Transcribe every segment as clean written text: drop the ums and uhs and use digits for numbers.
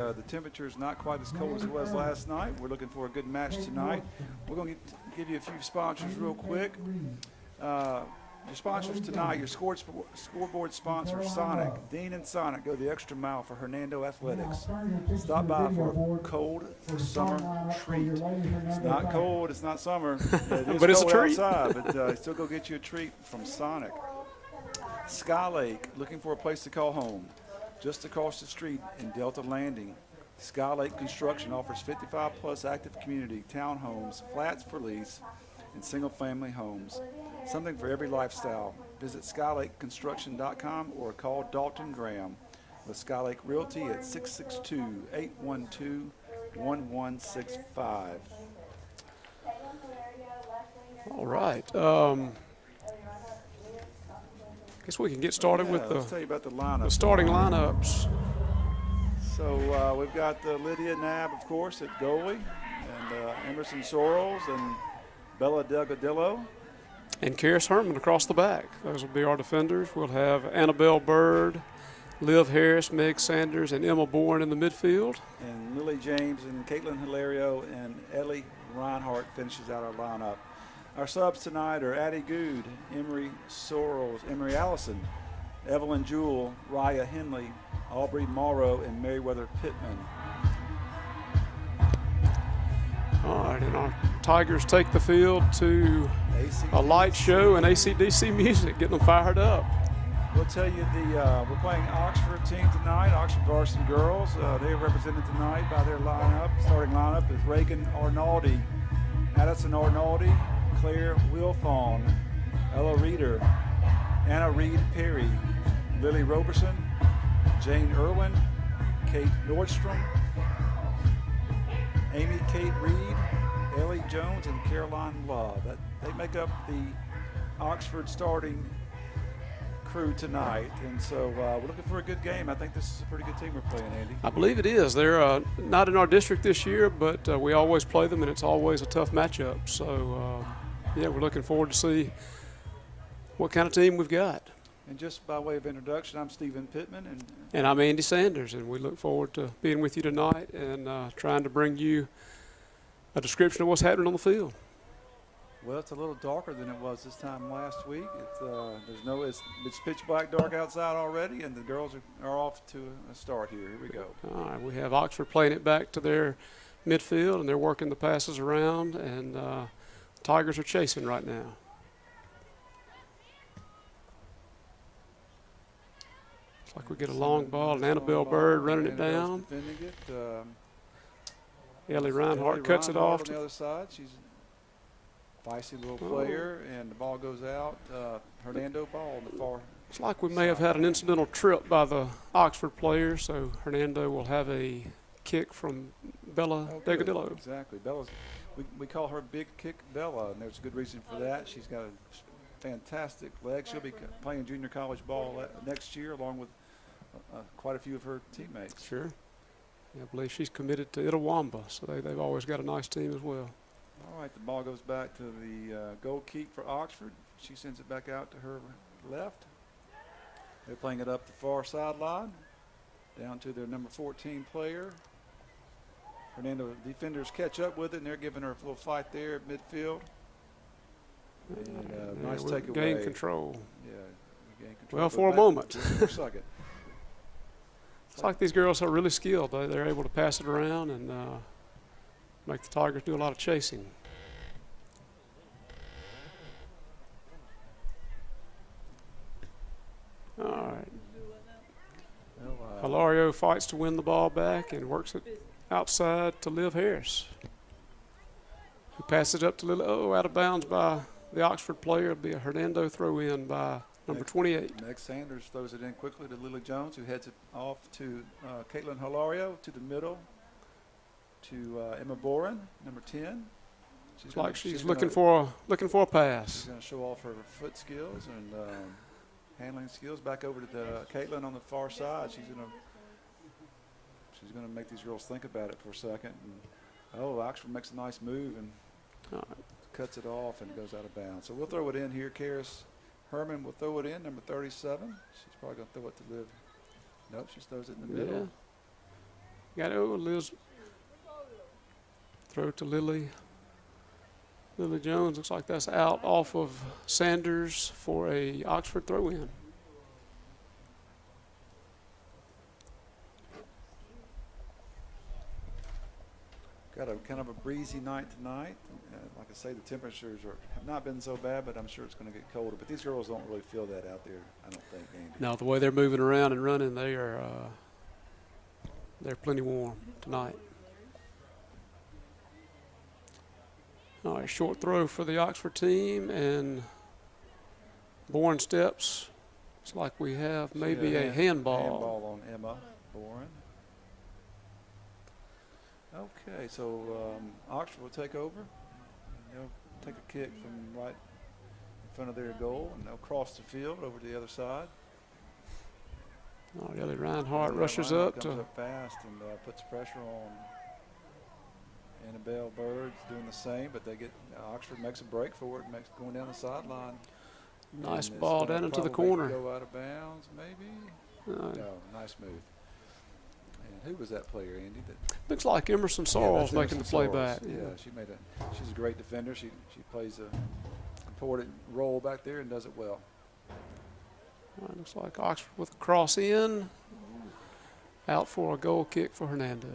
The temperature is not quite as cold as it was last night. We're looking for a good match tonight. We're going to give you a few sponsors real quick. Your sponsors tonight, your scoreboard sponsor, Sonic. Dean and Sonic go the extra mile for Hernando Athletics. Stop by for a cold summer treat. It's not cold, it's not summer. It is but it's a cold treat. outside, but still go get you a treat from Sonic. Sky Lake, looking for a place to call home. Just across the street in Delta Landing, Sky Lake Construction offers 55-plus active community, townhomes, flats for lease, and single-family homes. Something for every lifestyle. Visit SkyLakeConstruction.com or call Dalton Graham with Sky Lake Realty at 662-812-1165. All right. Guess we can get started with let's tell you about the lineup. the starting lineups. So we've got Lydia Knabb, of course, at goalie, and Emerson Sorrells and Bella Delgadillo. And Karis Herman across the back. Those will be our defenders. We'll have Annabelle Bird, Liv Harris, Meg Sanders, and Emma Bourne in the midfield. And Lily James and Caitlin Hilario and Ellie Reinhardt finishes out our lineup. Our subs tonight are Addie Good, Emery Sorrells, Emery Allison, Evelyn Jewell, Raya Henley, Aubrey Morrow, and Meriwether Pittman. All right, and our Tigers take the field to a light show and AC/DC music, getting them fired up. We'll tell you we're playing Oxford team tonight, Oxford varsity girls. They are represented tonight by their lineup. Starting lineup is Reagan Arnaldi, Addison Arnaldi, Claire Wilfong, Ella Reeder, Anna Reed Perry, Lily Roberson, Jane Irwin, Kate Nordstrom, Amy Kate Reed, Ellie Jones, and Caroline Love. They make up the Oxford starting crew tonight, and so we're looking for a good game. I think this is a pretty good team we're playing, Andy. I believe it is. They're not in our district this year, but we always play them, and it's always a tough matchup. So, yeah, we're looking forward to see what kind of team we've got. And just by way of introduction, I'm Stephen Pittman. And I'm Andy Sanders, and we look forward to being with you tonight and trying to bring you a description of what's happening on the field. Well, it's a little darker than it was this time last week. It's pitch black dark outside already, and the girls are off to a start here. Here we go. All right, we have Oxford playing it back to their midfield, and they're working the passes around, and Tigers are chasing right now. Looks like we get a long ball, and Annabelle Bird running it down. Ellie Reinhardt cuts it off. On the other side, she's a feisty little player, and the ball goes out. Hernando ball on the far. It's like we may have had an incidental trip by the Oxford player, so Hernando will have a kick from Bella Delgadillo. Exactly. We call her Big Kick Bella, and there's a good reason for that. She's got a fantastic leg. She'll be playing junior college ball next year along with quite a few of her teammates. Sure. Yeah, I believe she's committed to Itawamba, so they've always got a nice team as well. All right, the ball goes back to the goal keep for Oxford. She sends it back out to her left. They're playing it up the far sideline, down to their number 14 player. Hernando defenders catch up with it, and they're giving her a little fight there at midfield. And nice takeaway. Gain control. Yeah, gain control. Well, for a moment. For a second. It's like these girls are really skilled. They're able to pass it around and make the Tigers do a lot of chasing. All right. Hilario fights to win the ball back and works it outside to Liv Harris, who passes it up to Lily. Out of bounds by the Oxford player. It'll be a Hernando throw-in by number 28. Meg Sanders throws it in quickly to Lily Jones, who heads it off to Caitlin Hilario, to the middle, to Emma Boren, number 10. She's looking for a pass. She's going to show off her foot skills and handling skills. Back over to Caitlin on the far side. She's going to make these girls think about it for a second. And, Oxford makes a nice move and cuts it off and goes out of bounds. So we'll throw it in here. Karis Herman will throw it in, number 37. She's probably going to throw it to Liv. Nope, she throws it in the middle. Got Liz. Throw to Lily. Lily Jones. Looks like that's out off of Sanders for a Oxford throw-in. Got a kind of a breezy night tonight. Like I say, the temperatures have not been so bad, but I'm sure it's going to get colder. But these girls don't really feel that out there, I don't think, Andy. No, the way they're moving around and running, they're plenty warm tonight. All right, short throw for the Oxford team, and Bourne steps. It's like we have maybe a handball. Handball on Emma Bourne. Okay, so Oxford will take over. They'll take a kick from right in front of their goal, and they'll cross the field over to the other side. Oh, Ellie Reinhardt rushes up comes up fast and puts pressure on Annabelle Bird's doing the same, but they get Oxford makes a break for it, going down the sideline. Nice ball down into the corner. Go out of bounds, maybe. No, nice move. And who was that player, Andy? That looks like Emerson Sorrells making the play back. Yeah, she's a great defender. She plays a important role back there and does it well. Looks like Oxford with a cross in. Out for a goal kick for Hernando.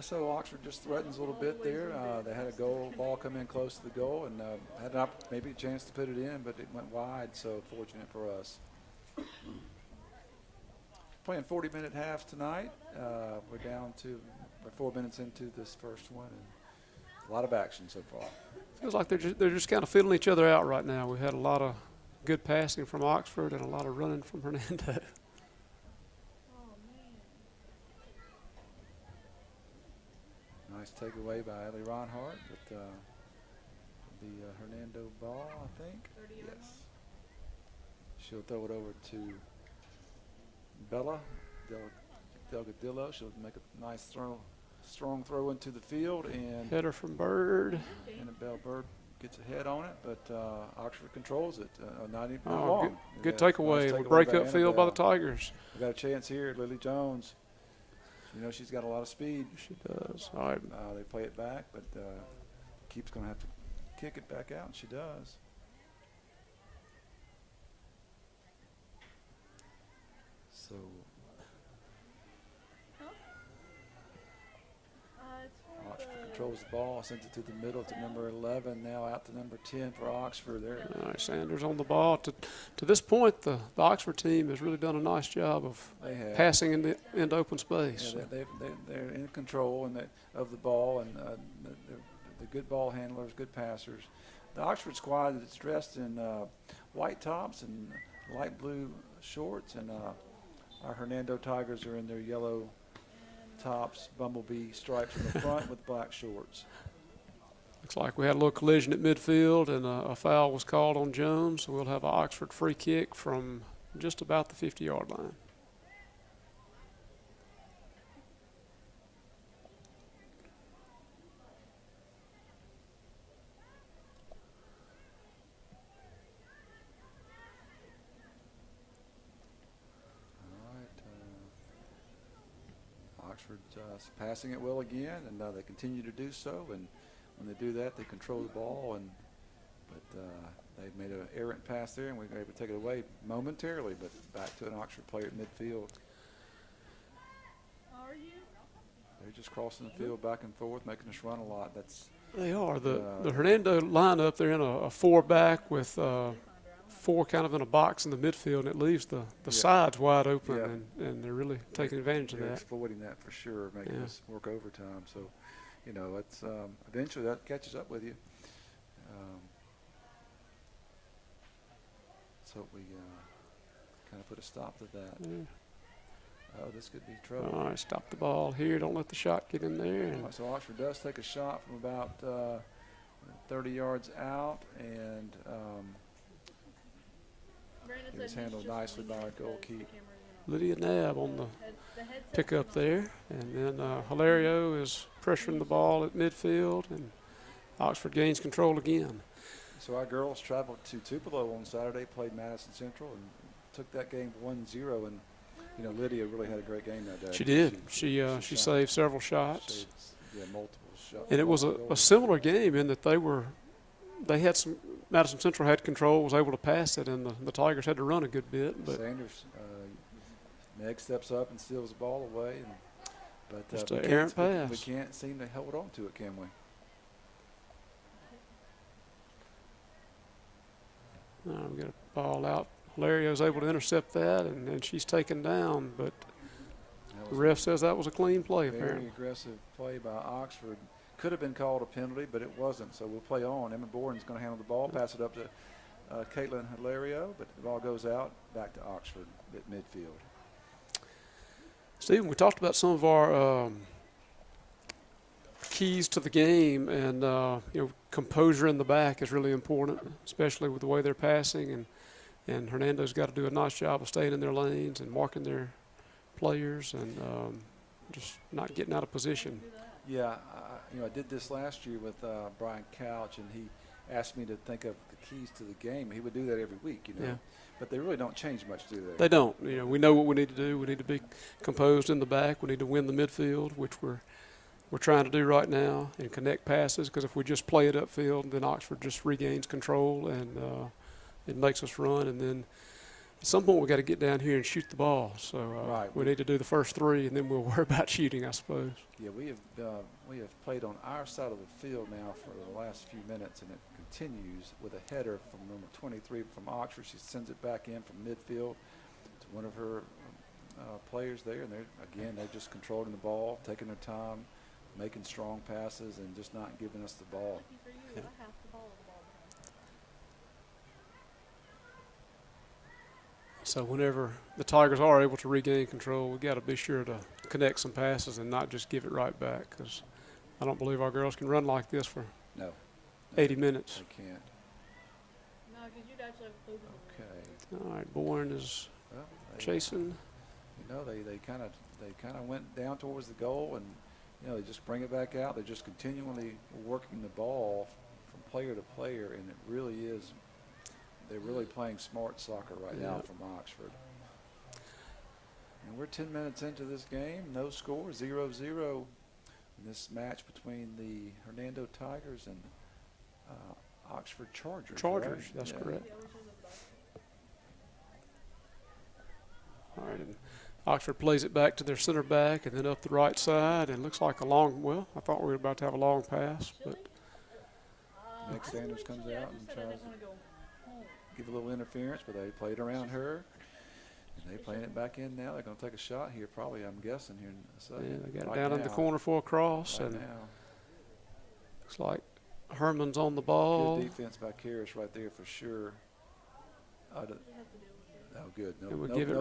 So Oxford just threatens a little bit there. They had a ball come in close to the goal and had maybe a chance to put it in, but it went wide, so fortunate for us. Playing 40-minute halves tonight. We're down to 4 minutes into this first one, and a lot of action so far. Feels like they're just kind of filling each other out right now. We've had a lot of good passing from Oxford and a lot of running from Hernando. Nice takeaway by Ellie Reinhardt with the Hernando ball, I think. Yes. She'll throw it over to Bella Delgadillo. She'll make a nice strong throw into the field, and header from Bird. Annabelle Bird gets a head on it, but Oxford controls it. Not even long. Good takeaway. Nice break up field by the Tigers. We got a chance here. Lily Jones. You know she's got a lot of speed. She does. All right. They play it back, but Keep's going to have to kick it back out, and she does. So Oxford controls the ball, sends it to the middle to number 11, now out to number 10 for Oxford. All right, Sanders on the ball. To this point, the Oxford team has really done a nice job of passing into open space. Yeah, they're in control of the ball, and they're good ball handlers, good passers. The Oxford squad is dressed in white tops and light blue shorts, and our Hernando Tigers are in their yellow tops, bumblebee stripes in the front with black shorts. Looks like we had a little collision at midfield, and a foul was called on Jones, so we'll have an Oxford free kick from just about the 50-yard line. Oxford's passing it well again, and they continue to do so. And when they do that, they control the ball. But they made an errant pass there, and we were able to take it away momentarily. But back to an Oxford player at midfield. They're just crossing the field back and forth, making us run a lot. They are. The Hernando lineup, they're in a four-back with four kind of in a box in the midfield, and it leaves the sides wide open, and they're really taking advantage of that. Exploiting that for sure, making us work overtime. So, it's eventually that catches up with you. So we kind of put a stop to that. Yeah. Oh, this could be trouble. All right, stop the ball here. Don't let the shot get in there. So Oxford does take a shot from about 30 yards out, and it was handled nicely by our goalkeeper. Lydia Nab on the pickup there. And then Hilario is pressuring the ball at midfield, and Oxford gains control again. So our girls traveled to Tupelo on Saturday, played Madison Central, and took that game 1-0. And, You know, Lydia really had a great game that day. She did. She saved several shots. Yeah, multiple shots. And it was a similar game in that they had some. Madison Central had control, was able to pass it, and the Tigers had to run a good bit. But Sanders, Meg steps up and steals the ball away. But just an errant pass. We can't seem to hold on to it, can we? We get a ball out. Hilario's able to intercept that, and she's taken down. But the ref says that was a clean play, apparently. Very aggressive play by Oxford. Could have been called a penalty, but it wasn't. So we'll play on. Emma Boren's going to handle the ball, pass it up to Caitlin Hilario, but the ball goes out, back to Oxford at midfield. Stephen, we talked about some of our keys to the game, and composure in the back is really important, especially with the way they're passing. And Hernando's got to do a nice job of staying in their lanes and marking their players and just not getting out of position. Yeah, I did this last year with Brian Couch, and he asked me to think of the keys to the game. He would do that every week, Yeah. But they really don't change much, do they? They don't. We know what we need to do. We need to be composed in the back. We need to win the midfield, which we're trying to do right now, and connect passes. Because if we just play it upfield, then Oxford just regains control and it makes us run. And then at some point we got to get down here and shoot the ball. So right. We need to do the first three, and then we'll worry about shooting, I suppose. Yeah, we have played on our side of the field now for the last few minutes, and it continues with a header from number 23 from Oxford. She sends it back in from midfield to one of her players there, and they're just controlling the ball, taking their time, making strong passes, and just not giving us the ball. Yeah. So whenever the Tigers are able to regain control, we've got to be sure to connect some passes and not just give it right back, because I don't believe our girls can run like this for 80 minutes. They can't. No, because you'd actually have to Okay. All right, Bourne is chasing. They kind of went down towards the goal, and they just bring it back out. They're just continually working the ball from player to player, and it really is. They're really playing smart soccer right now from Oxford. And we're 10 minutes into this game. No score, 0-0 in this match between the Hernando Tigers and Oxford Chargers. Chargers, right? that's correct. All right, and Oxford plays it back to their center back and then up the right side. And it looks like I thought we were about to have a long pass, but Nick Sanders comes out and tries to give a little interference, but they played around her. And they're playing it back in now. They're going to take a shot here, probably, I'm guessing, here in a second. They got it down in the corner for a cross. Right and now. Looks like Herman's on the ball. Good defense by Karras right there for sure. Good. No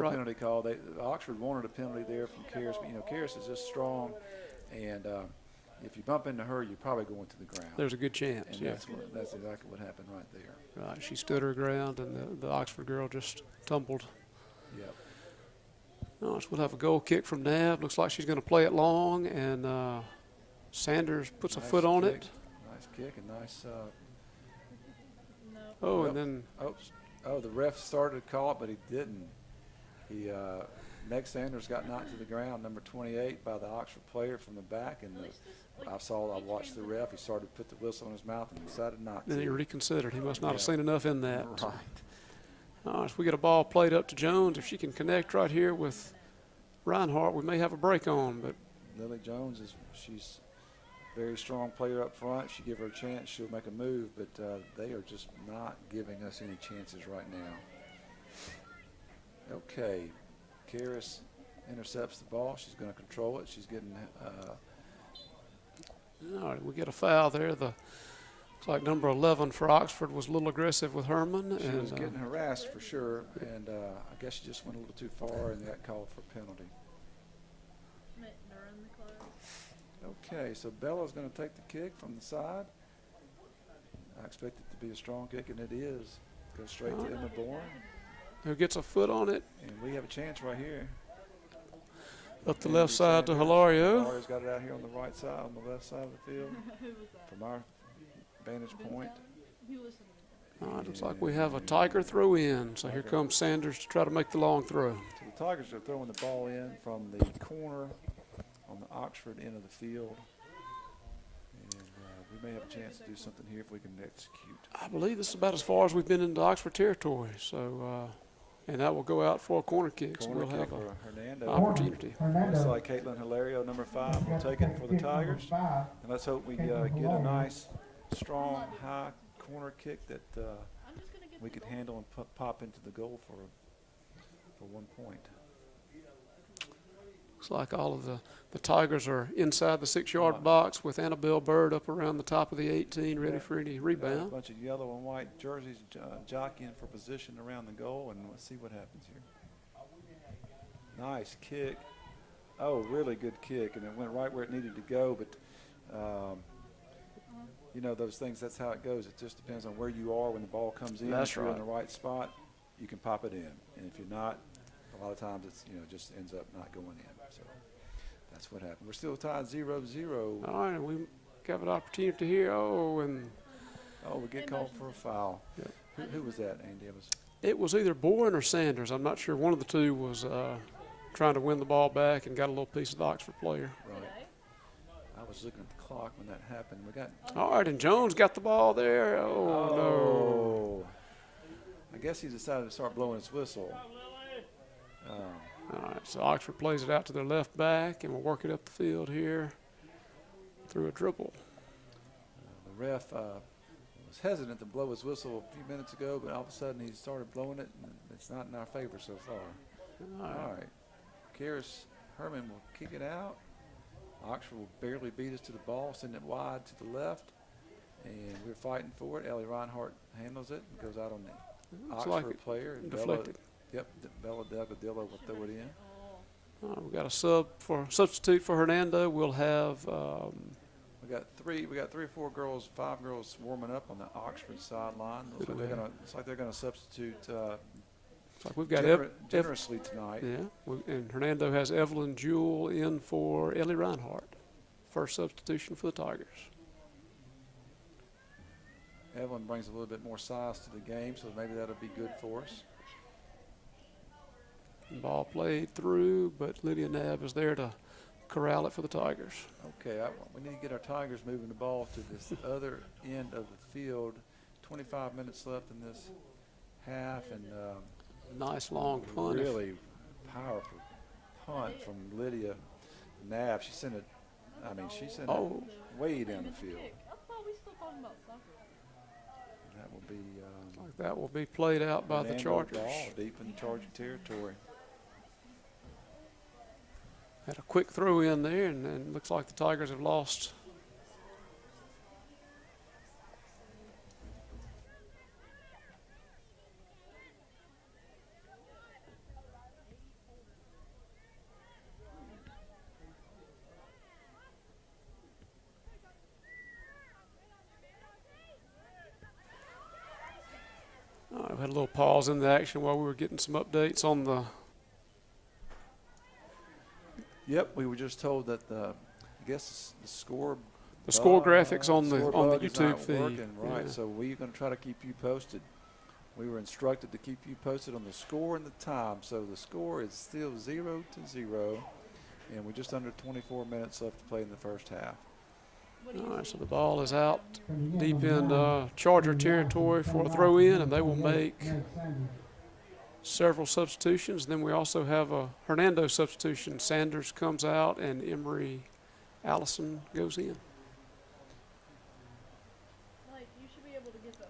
penalty call. Oxford wanted a penalty there from Karras, but Karras is just strong, and if you bump into her, you're probably going to the ground. There's a good chance. And that's exactly what happened right there. Right, she stood her ground, and the Oxford girl just tumbled. Yep. So we'll have a goal kick from Nab. Looks like she's going to play it long, and Sanders puts a foot on it. Nice kick and nice. And then. The ref started to call it, but he didn't. Meg Sanders got knocked to the ground, number 28, by the Oxford player from the back, and I watched the ref. He started to put the whistle in his mouth and decided not to. Then he reconsidered. He must not have seen enough in that. Right. All right, so we get a ball played up to Jones. If she can connect right here with Reinhardt, we may have a break on. But Lily Jones she's a very strong player up front. She give her a chance, she'll make a move, but they are just not giving us any chances right now. Okay, Karras intercepts the ball. She's going to control it. She's getting. All right, we get a foul there. Looks like number 11 for Oxford was a little aggressive with Herman. She was getting harassed for sure, and I guess she just went a little too far and got called for a penalty. Okay, so Bella's going to take the kick from the side. I expect it to be a strong kick, and it is. Goes straight to Emma Bourne. Who gets a foot on it. And we have a chance right here. Up the left side to Hilario. Hilario's got it out here on the right side, on the left side of the field. From our vantage point. All right, looks like we have a Tiger throw in. So here comes Sanders to try to make the long throw. So the Tigers are throwing the ball in from the corner on the Oxford end of the field. And we may have a chance to do something here if we can execute. I believe this is about as far as we've been into Oxford territory. So, and that will go out for a corner kick. So Corner we'll kick have for Hernando. an opportunity. Looks like Caitlin Hilario, number 5, will take it for the Tigers. And let's hope we get a nice, strong, high corner kick that I'm just gonna get we the could ball. handle and pop into the goal for 1 point. Looks like all of the Tigers are inside the 6-yard box with Annabelle Bird up around the top of the 18, ready for any A rebound. bunch of yellow and white jerseys jockeying for position around the goal, and let's see what happens here. Nice kick. Oh, really good kick, and it went right where it needed to go, but you know those things, that's how it goes. It just depends on where you are when the ball comes in. That's if you're right. in the right spot, you can pop it in, and if you're not, a lot of times it's, just ends up not going in. So that's what happened. We're still tied 0-0. All right, and we have an opportunity here. Oh, and Oh, we get called for a foul. Yep. Who was that, Andy? it was either Bowen or Sanders. I'm not sure. One of the two was trying to win the ball back and got a little piece of the Oxford player. Right. I was looking at the clock when that happened. We got. All right, and Jones got the ball there. Oh, Oh. I guess he decided to start blowing his whistle. no. All right, so Oxford plays it out to their left back, and we'll work it up the field here through a dribble. The ref was hesitant to blow his whistle a few minutes ago, but all of a sudden he started blowing it, and it's not in our favor so far. All right. Karis Herman will kick it out. Oxford will barely beat us to the ball, send it wide to the left, and we're fighting for it. Ellie Reinhardt handles it and goes out on the Looks Oxford like it player. And deflected. Bella Delgadillo will throw it in. All right, we got a substitute for Hernando. We'll have We got three or four girls, 5 girls warming up on the Oxford sideline. Looks like they're gonna substitute looks like we've got generously tonight. yeah, and Hernando has Evelyn Jewell in for Ellie Reinhardt. First substitution for the Tigers. Evelyn brings a little bit more size to the game, so maybe that'll be good for us. Ball played through, but Lydia Knabb is there to corral it for the Tigers. Okay, we need to get our Tigers moving the ball to this other end of the field. 25 minutes left in this half, and Nice long punt. really powerful punt from Lydia Knabb. She sent it. I mean, she sent Oh, it way down the field. I thought we still talking about soccer. That will be like that will be played out by the Hernando Chargers. ball deep in the Charger territory. Had a quick throw in there, and looks like the Tigers have lost. All right, we had a little pause in the action while we were getting some updates on the. Yep, we were just told that I guess the score. The score graphics on the bug is YouTube not feed. working, right? Yeah. So we're going to try to keep you posted. We were instructed to keep you posted on the score and the time. So the score is still 0-0, and we're just under 24 minutes left to play in the first half. All right, so the ball is out deep in Charger territory for a throw in, and they will make several substitutions. Then we also have a Hernando substitution. Sanders comes out, and Emery Allison goes in. Like, you should be able to get that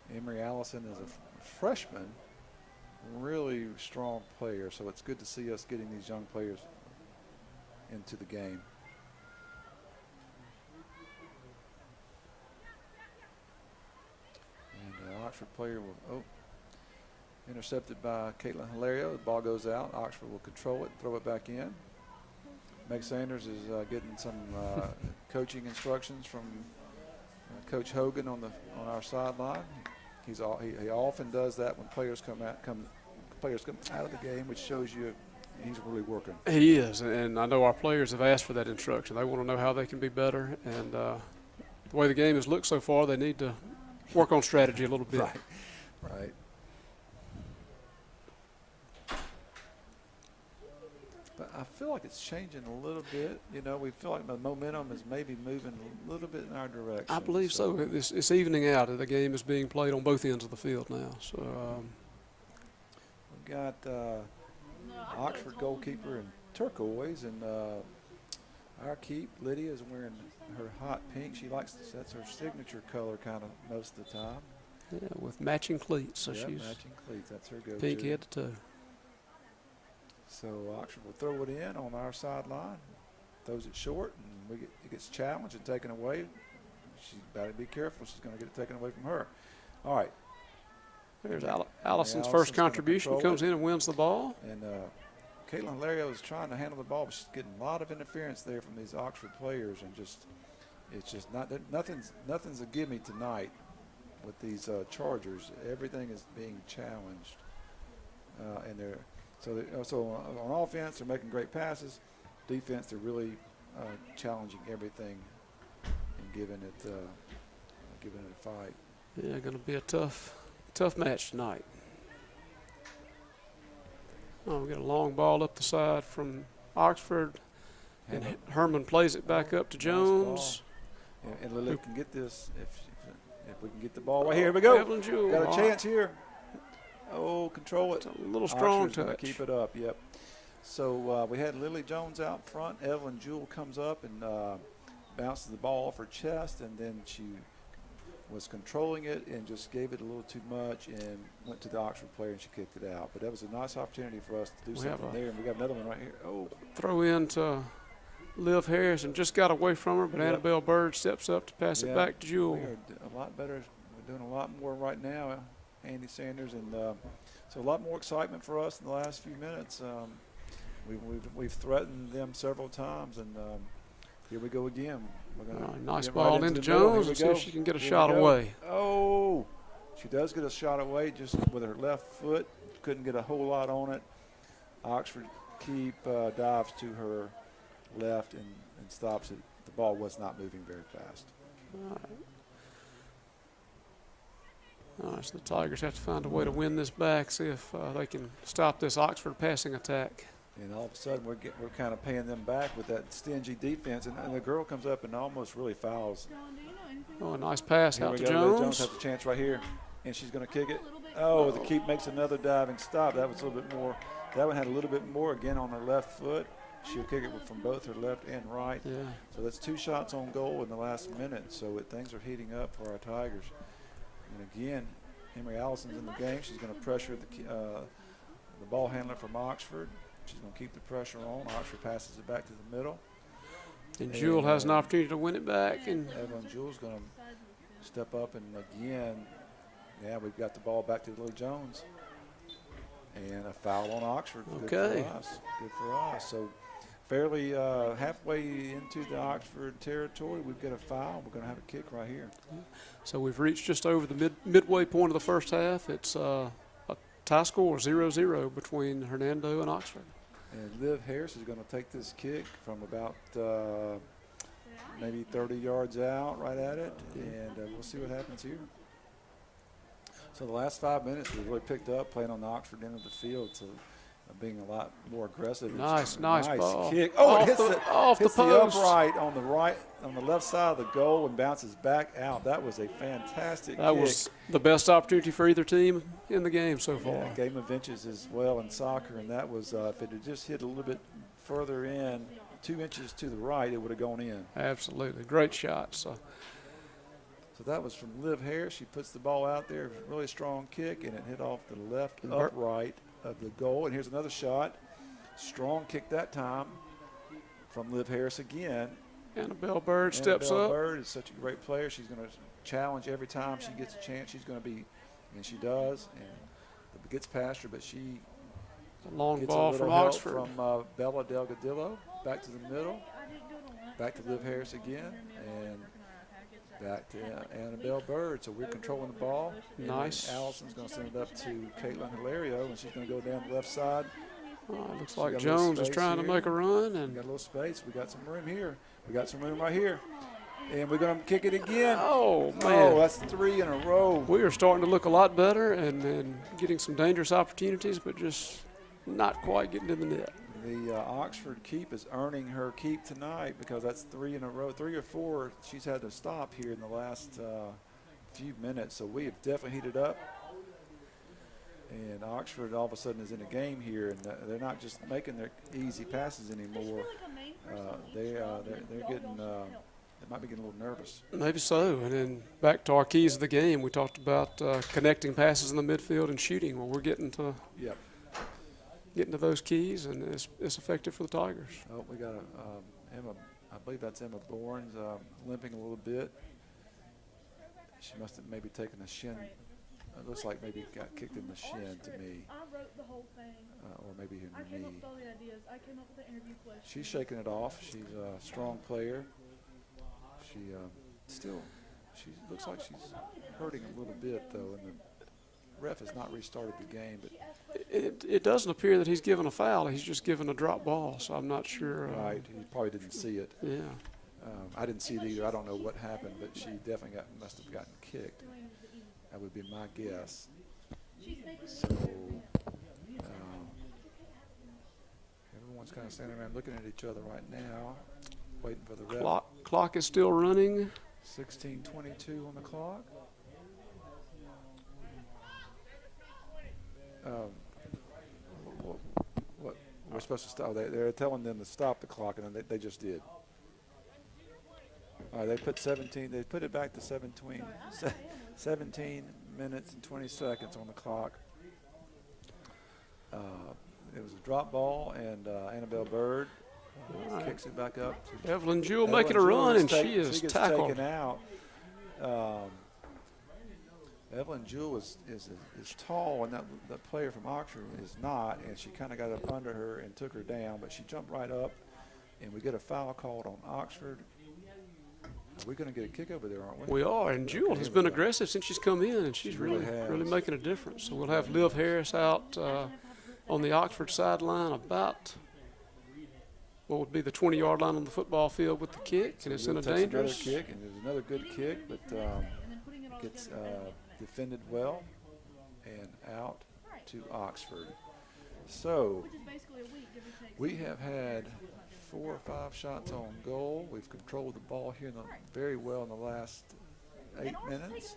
Hernando. Emery Allison is a freshman, really strong player. So it's good to see us getting these young players into the game. And Oxford player will, intercepted by Caitlin Hilario. The ball goes out. Oxford will control it, throw it back in. Meg Sanders is getting some coaching instructions from Coach Hogan on our sideline. He often does that when players come out of the game, which shows you he's really working. He is, and I know our players have asked for that instruction. They want to know how they can be better, and the way the game has looked so far, they need to work on strategy a little bit. Right, right. But I feel like it's changing a little bit. You know, we feel like the momentum is maybe moving a little bit in our direction. I believe so. It's evening out. The game is being played on both ends of the field now. So We've got Oxford goalkeeper in turquoise, and our keep, Lydia, is wearing her hot pink. She likes this. That's her signature color kind of most of the time. yeah, with matching cleats. So Yep, she's matching cleats. That's her go-to. pink head to toe. So Oxford will throw it in on our sideline, throws it short, and it gets challenged and taken away. She's got to be careful. She's going to get it taken away from her. All right. There's Allison's Allison's gonna first contribution. control Comes it. in and wins the ball. And Caitlin Hilario is trying to handle the ball, but she's getting a lot of interference there from these Oxford players, and it's just nothing's a gimme tonight with these Chargers. Everything is being challenged, and so on offense they're making great passes. Defense, they're really challenging everything and giving it a fight. Yeah, going to be a tough match tonight. Oh, we got a long ball up the side from Oxford, and Herman plays it back up to Jones. Nice, and Lily can get this if we can get the ball right here. Here we go. Evelyn Jewell. Got a chance here. Oh, control it. It's a little strong Oxford's gonna touch. keep it up. Yep. So we had Lily Jones out front. Evelyn Jewell comes up and bounces the ball off her chest, and then she was controlling it and just gave it a little too much and went to the Oxford player and she kicked it out. But that was a nice opportunity for us to do something there, and we got another one right here. Oh, throw in to Liv Harris and just got away from her, but Yep. Annabelle Bird steps up to pass it back to we Jewell. are a lot better. We're doing a lot more right now, Andy Sanders, and so a lot more excitement for us in the last few minutes. We've threatened them several times, and here we go again. We're gonna Nice get ball right into the middle. Jones. Here we See go. if she can get a Here we shot go. away. Oh, she does get a shot away just with her left foot. Couldn't get a whole lot on it. Oxford keep dives to her left and stops it. The ball was not moving very fast. All right, so the Tigers have to find a way to win this back, see if they can stop this Oxford passing attack. And all of a sudden, we're kind of paying them back with that stingy defense. And the girl comes up and almost really fouls. John, do you know anything Oh, a about nice pass Here out we to go. Jones. Jones has a chance right here, and she's going to kick it. a little bit? Oh, the keep makes another diving stop. That was a little bit more. That one had a little bit more again on her left foot. She'll kick it from both her left and right. Yeah. So that's 2 shots on goal in the last minute. So things are heating up for our Tigers. And again, Henry Allison's in the game. She's going to pressure the ball handler from Oxford. She's going to keep the pressure on. Oxford passes it back to the middle. And Jewell has an opportunity to win it back. And Evelyn Jewell's going to step up, and again, we've got the ball back to Lily Jones. And a foul on Oxford. Okay. Good for us. So fairly halfway into the Oxford territory, we've got a foul. We're going to have a kick right here. so we've reached just over the midway point of the first half. It's a tie score 0-0 between Hernando and Oxford. And Liv Harris is going to take this kick from about maybe 30 yards out, right at it, and we'll see what happens here. So the last 5 minutes, we really picked up playing on the Oxford end of the field, so being a lot more aggressive. Nice ball. Kick. Oh, Off it hits off hits the the post. upright on the left side of the goal and bounces back out. That was a fantastic That kick. was the best opportunity for either team in the game so far. Yeah, game of inches as well in soccer, and that was if it had just hit a little bit further in, 2 inches to the right, it would have gone in. Absolutely. Great shot. So that was from Liv Harris. She puts the ball out there, really strong kick, and it hit off the left upright of the goal. And here's another shot. Strong kick that time from Liv Harris again. Annabelle Bird steps Annabelle up. Bird is such a great player. She's going to challenge every time she gets a chance. She's going to be, and she does, and it gets past her, but she A long gets ball a little from help Oxford. from Bella Delgadillo. Back to the middle. Back to Liv Harris again. And back to Annabelle Bird. So we're controlling the ball. Nice. Allison's going to send it up to Caitlin Hilario, and she's going to go down the left side. It looks So like we got a little Jones is space trying to here. make a run. We And got a little space. We got some room here. We got some room right here. And we're going to kick it again. Oh, man. Oh, that's 3 in a row. We are starting to look a lot better and getting some dangerous opportunities, but just not quite getting in the net. The Oxford keep is earning her keep tonight because that's 3 in a row. 3 or 4 she's had to stop here in the last few minutes. So we have definitely heated up. And Oxford all of a sudden is in a game here, and they're not just making their easy passes anymore. They're getting they might be getting a little nervous. Maybe so. And then back to our keys of the game, we talked about connecting passes in the midfield and shooting. Well, we're getting to those keys, and it's effective for the Tigers. Oh, we got Emma. I believe that's Emma Bourne's limping a little bit. She must have maybe taken a shin. It looks like maybe got kicked in the shin to me. I wrote the whole thing. Or maybe in I the came knee. up with all the ideas. I came up with the interview questions. She's shaking it off. She's a strong player. She she looks like she's hurting a little bit though, and the ref has not restarted the game. But it doesn't appear that he's given a foul. He's just given a drop ball, so I'm not sure. Right, he probably didn't see it. Yeah. I didn't see it either. I don't know what happened, but she definitely must have gotten kicked. That would be my guess. So everyone's kind of standing around looking at each other right now, waiting for the ref. Clock is still running. 16:22 on the clock. What we're supposed to stop? They're telling them to stop the clock, and they just did. All right, they put 17. They put it back to 17 minutes and 20 seconds on the clock. It was a drop ball, and Annabelle Bird kicks it back up. Evelyn Jewell making a run, and she is tackled. Taken out. Evelyn Jewell is tall, and that player from Oxford is not, and she kind of got up under her and took her down, but she jumped right up, and we get a foul called on Oxford. We're going to get a kick over there, aren't we? We are, and Jewell has been aggressive since she's come in, and she's really making a difference. So we'll have Liv Harris out on the Oxford sideline about what would be the 20-yard line on the football field with the kick, and it's in a dangerous kick, and there's another good kick, but gets defended well and out to Oxford. So we have had 4 or 5 shots on goal. We've controlled the ball here very well in the last 8 minutes.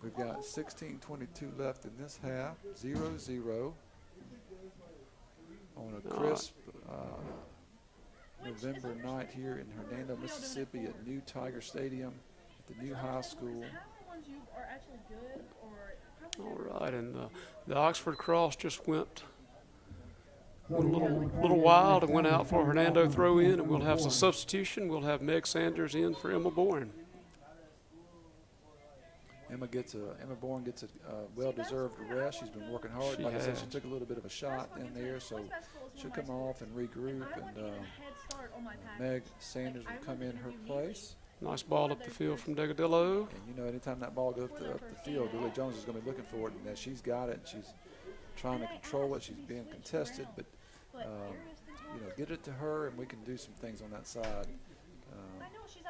We've got 16:22 left in this half, 0-0 on a crisp November night here in Hernando, Mississippi at New Tiger Stadium at the new high school. All right, and the Oxford cross just went a little wild and went out for Hernando throw in, and we'll have some substitution. We'll have Meg Sanders in for Emma Bourne. Emma Bourne gets a well-deserved rest. She's been working hard. Like I said, she took a little bit of a shot in there, so she'll come off and regroup, and Meg Sanders will come in her place. Nice ball up the field from Degadillo. And, anytime that ball goes up the field, Billy Jones is going to be looking for it, and she's got it. She's trying to control it. She's being contested, but, get it to her, and we can do some things on that side.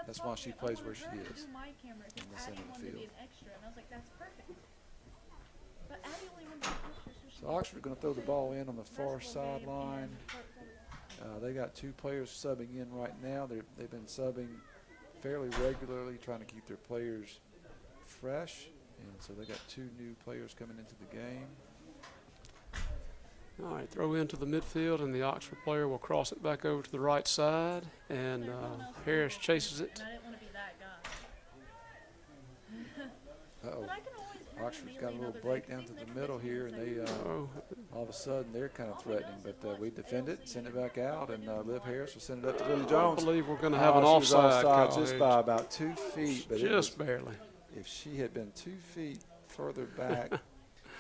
That's why she plays where she is in the center of the field. So Oxford going to throw the ball in on the far sideline. They got 2 players subbing in right now. They've been subbing fairly regularly, trying to keep their players fresh. And so they got 2 new players coming into the game. All right, throw into the midfield, and the Oxford player will cross it back over to the right side, and Harris chases it. Uh-oh. Oxford's got a little break down to the middle here, and they all of a sudden they're kind of threatening, but we defend it, send it back out, and Liv Harris will send it up to Lily Jones. I believe we're going to have an offside call just by about 2 feet, but just barely. If she had been 2 feet further back,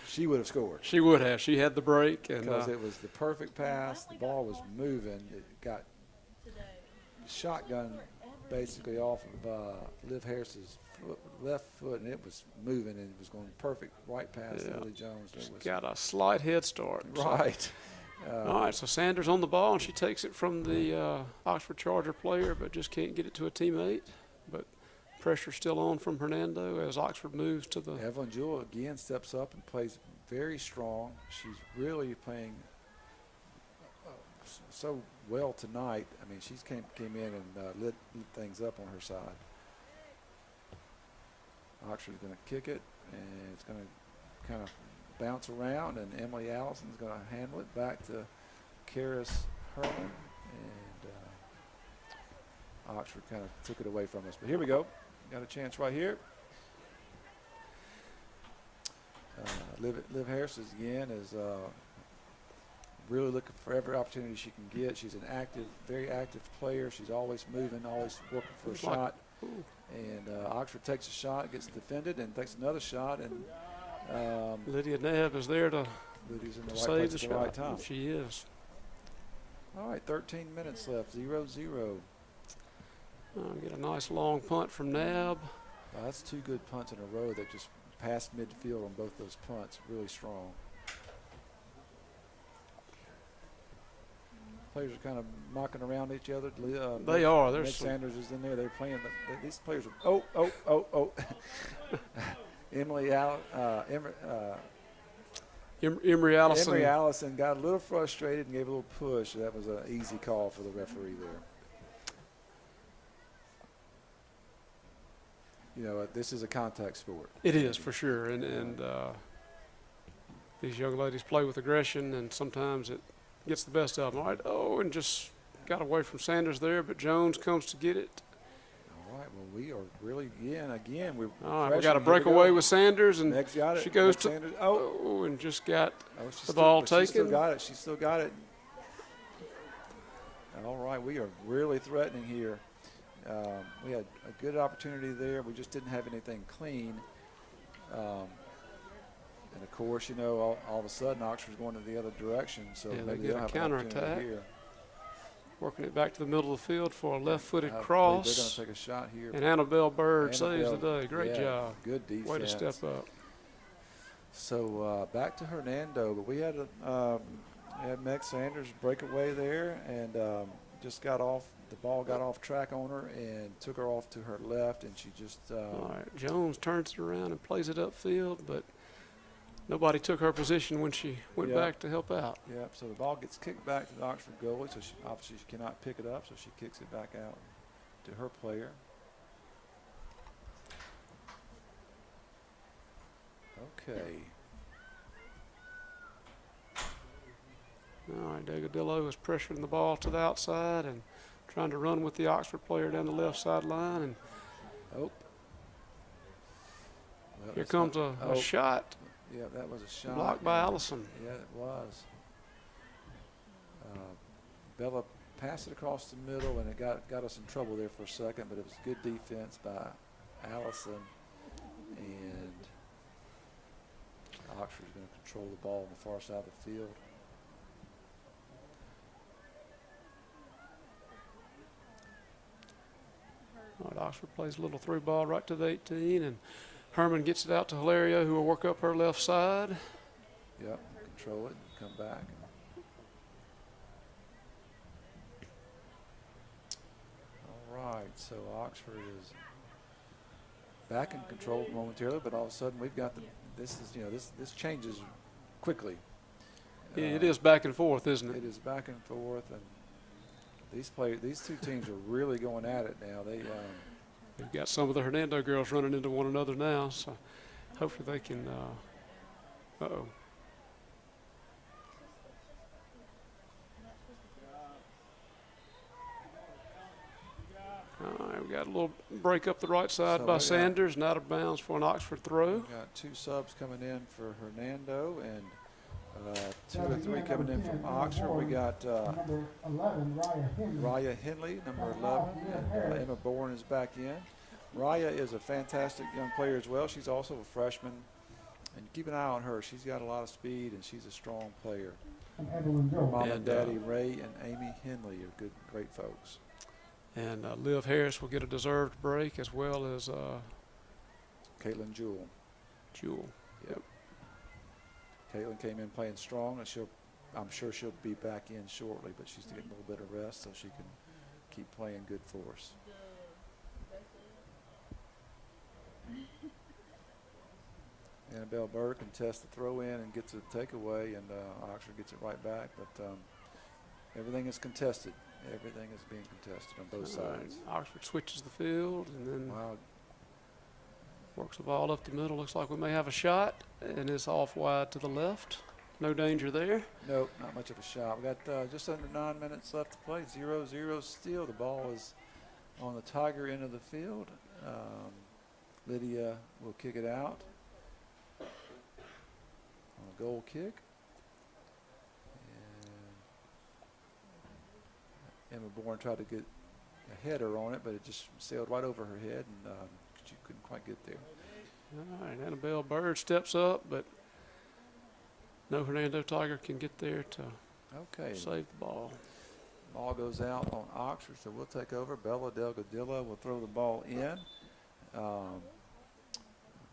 she would have scored. She would have. She had the break, and because it was the perfect pass. The ball was moving. It got shotgun basically off of Liv Harris's left foot, and it was moving, and it was going perfect right past Lily Jones. She's got a slight head start. Right. All right, so Sanders on the ball, and she takes it from the Oxford Charger player, but just can't get it to a teammate. But pressure still on from Hernando as Oxford moves to the. Evelyn Jewell again steps up and plays very strong. She's really playing so well tonight. I mean, she's came in and lit things up on her side. Oxford's going to kick it, and it's going to kind of bounce around, and Emily Allison's going to handle it back to Karis Herman, and Oxford kind of took it away from us. But here we go. Got a chance right here. Liv Harris again is really looking for every opportunity she can get. She's an active, very active player. She's always moving, always working for a shot. And Oxford takes a shot, gets defended, and takes another shot. And Lydia Nebb is there to Lydia's in the right save place the at the shot. right time. She is. All right, 13 minutes left, 0-0. Get a nice long punt from Nab. That's two good punts in a row that just passed midfield on both those punts. Really strong. Players are kind of knocking around each other. They are. Meg Sanders is in there. They're playing. These players are. Oh. Emery Allison. Emery Allison got a little frustrated and gave a little push. That was an easy call for the referee there. You know, this is a contact sport. It is, for sure. And these young ladies play with aggression, and sometimes it gets the best of them. All right, and just got away from Sanders there, but Jones comes to get it. All right, well, we are really, again, we're all right, we got a breakaway with Sanders, and she goes Meg to, Sanders. and just got the ball ball taken. She still got it. She still got it. All right, we are really threatening here. We had a good opportunity there. We just didn't have anything clean. And of course, you know, all of a sudden Oxford's going in the other direction. So yeah, maybe they they'll get a have counterattack. here. Working it back to the middle of the field for a left-footed cross. They're going to take a shot here. And Annabelle Bird saves the day. Great job. Good defense. Way to step up. So back to Hernando, but we had Meg Sanders breakaway there, and just got off. The ball got off track on her and took her off to her left, and she just. All right, Jones turns it around and plays it upfield, but nobody took her position when she went back to help out. Yep. So the ball gets kicked back to the Oxford goalie, so obviously she cannot pick it up, so she kicks it back out to her player. Okay. All right, Degadillo is pressuring the ball to the outside and trying to run with the Oxford player down the left sideline. And well, here comes a shot. Yeah, that was a shot. Blocked by Allison. Yeah, it was. Bella passed it across the middle, and it got us in trouble there for a second, but it was good defense by Allison. And Oxford's going to control the ball on the far side of the field. All right, Oxford plays a little through ball right to the 18, and Herman gets it out to Hilario, who will work up her left side. Yep, control it, come back. All right, so Oxford is back in control momentarily, but all of a sudden we've got this changes quickly. Yeah, it is back and forth, isn't it? It is back and forth, and these two teams are really going at it now. They've got some of the Hernando girls running into one another now, so hopefully they can. Uh-oh. All right, we got a little break up the right side by Sanders, and out of bounds for an Oxford throw. We've got two subs coming in for Hernando, and 2 or 3 coming in from Oxford. We got Raya Henley, number 11, and Emma Bourne is back in. Raya is a fantastic young player as well. She's also a freshman, and keep an eye on her. She's got a lot of speed, and she's a strong player. Her mom and daddy, Ray and Amy Henley, are great folks. And Liv Harris will get a deserved break, as well as Caitlin Jewell. Yep. Caitlin came in playing strong, and I'm sure she'll be back in shortly, but she's getting a little bit of rest so she can keep playing good for us. Annabelle Bird contests the throw in and gets a takeaway, and Oxford gets it right back. But everything is contested. Everything is being contested on both sides. Oxford switches the field and then Wow. works the ball up the middle. Looks like we may have a shot, and it's off wide to the left. No danger there. Nope, not much of a shot. We got just under 9 minutes left to play. 0-0 still. The ball is on the Tiger end of the field. Lydia will kick it out on a goal kick. And Emma Bourne tried to get a header on it, but it just sailed right over her head, and she couldn't quite get there. All right, Annabelle Bird steps up, but no Hernando Tiger can get there to save the ball. Ball goes out on Oxford, so we'll take over. Bella Delgadilla will throw the ball in.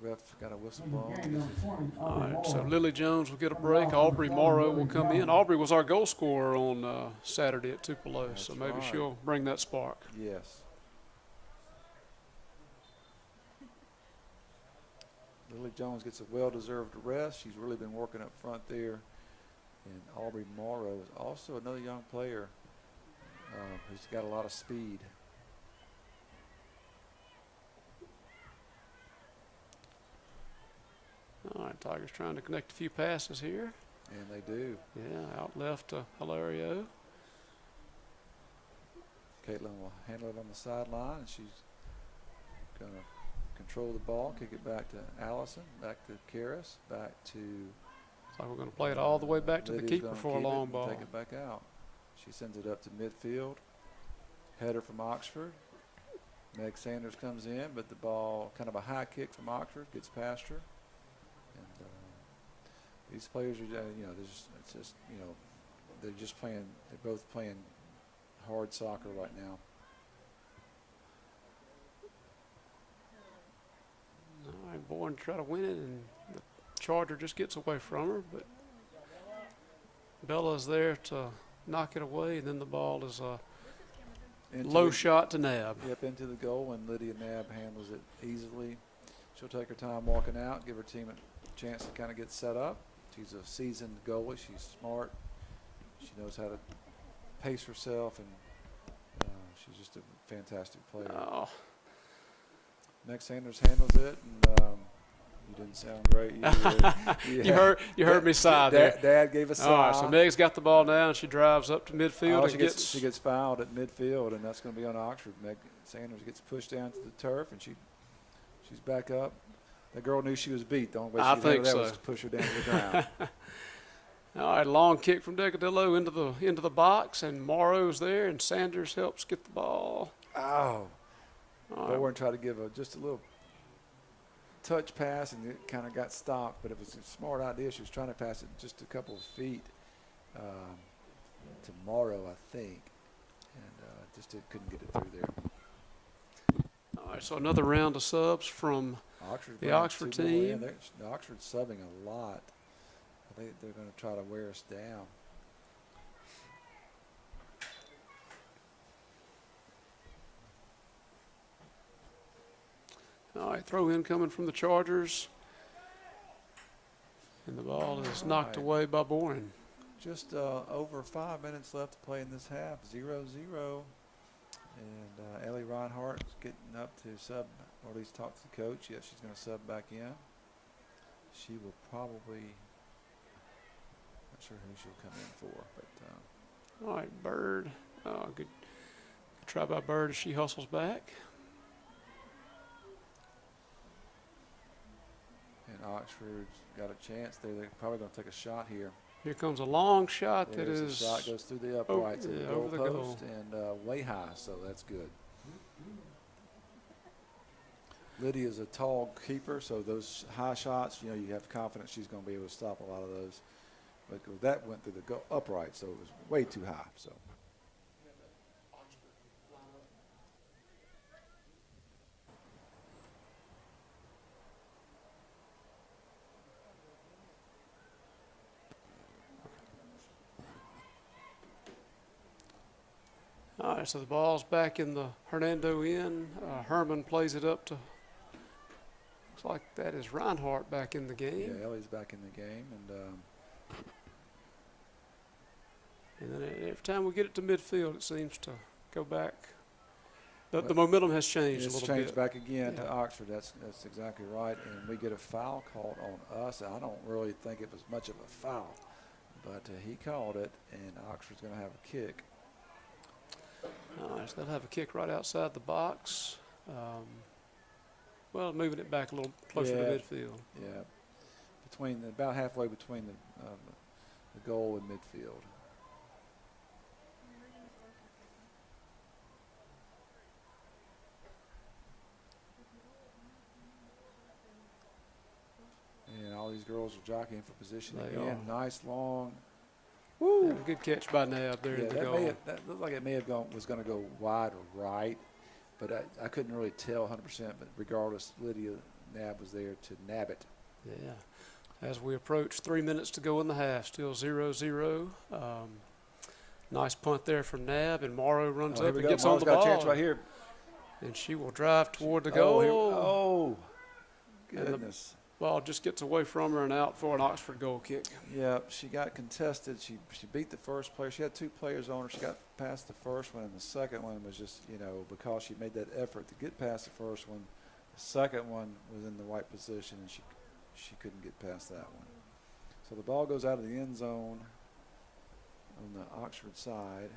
Ref got a whistle blown. All right, so Lily Jones will get a break. Aubrey Morrow will come in. Aubrey was our goal scorer on Saturday at Tupelo, so maybe she'll bring that spark. Yes. Lily Jones gets a well-deserved rest. She's really been working up front there. And Aubrey Morrow is also another young player who's got a lot of speed. All right, Tigers trying to connect a few passes here. And they do. Yeah, out left to Hilario. Caitlin will handle it on the sideline, and she's going to control the ball, kick it back to Allison, back to Karras, back to. Looks like we're going to play it all the way back to the keeper for a long ball. Take it back out. She sends it up to midfield. Header from Oxford. Meg Sanders comes in, but the ball, kind of a high kick from Oxford, gets past her. And these players are, they're just playing. They're both playing hard soccer right now. All right, Bourne try to win it, and the Charger just gets away from her, but Bella's there to knock it away, and then the ball is a low shot to Nab. Yep, into the goal, and Lydia Nab handles it easily. She'll take her time walking out, give her team a chance to kind of get set up. She's a seasoned goalie. She's smart. She knows how to pace herself, and she's just a fantastic player. Oh. Meg Sanders handles it, and you didn't sound great. You heard me sigh there. Dad gave a sigh. All right, so Meg's got the ball now, and she drives up to midfield. She gets fouled at midfield, and that's going to be on Oxford. Meg Sanders gets pushed down to the turf, and she's back up. That girl knew she was beat. The only way she did that was to push her down to the ground. All right, long kick from Delgadillo into the box, and Morrow's there, and Sanders helps get the ball. Oh. Bourne tried to give just a little touch pass, and it kind of got stopped, but it was a smart idea. She was trying to pass it just a couple of feet to Morrow, I think, and just couldn't get it through there. All right, so another round of subs from the Oxford team. The Oxford's subbing a lot. I think they're going to try to wear us down. All right, throw in coming from the Chargers. And the ball is knocked away by Bourne. Just over 5 minutes left to play in this half, 0-0. And Ellie Reinhardt is getting up to sub, or at least talk to the coach. Yes, she's going to sub back in. She will probably, not sure who she'll come in for. But all right, Bird. Good try by Bird as she hustles back. And Oxford's got a chance there. They're probably going to take a shot here. Here comes a long shot. The shot goes through the uprights of the goal post and way high, so that's good. Lydia's a tall keeper, so those high shots, you have confidence she's going to be able to stop a lot of those. But that went through the upright, so it was way too high. So. All right, so the ball's back in the Hernando end. Herman plays it up to Looks like that is Reinhardt back in the game. Yeah, Ellie's back in the game, And then every time we get it to midfield, it seems to go back. The Well, momentum has changed a it's little changed bit. back again to Yeah. Oxford. That's exactly right. And we get a foul called on us. I don't really think it was much of a foul, but he called it, and Oxford's going to have a kick. All right, so they'll have a kick right outside the box. Well, moving it back a little closer Yeah. to midfield. Yeah, about halfway between the goal and midfield. And all these girls are jockeying for position They again. are. Nice long. And a good catch by Nab there in the goal. That looked like it may have was going to go wide or right, but I couldn't really tell 100%. But regardless, Lydia Nab was there to nab it. Yeah. As we approach 3 minutes to go in the half, still 0-0. Nice punt there from Nab, and Morrow runs up and gets on the got ball. a chance right here. And she will drive toward the Oh, goal. goodness. Ball just gets away from her and out for an Oxford goal kick. Yeah, she got contested. She beat the first player. She had two players on her. She got past the first one, and the second one was just, because she made that effort to get past the first one, the second one was in the right position, and she couldn't get past that one. So the ball goes out of the end zone on the Oxford side.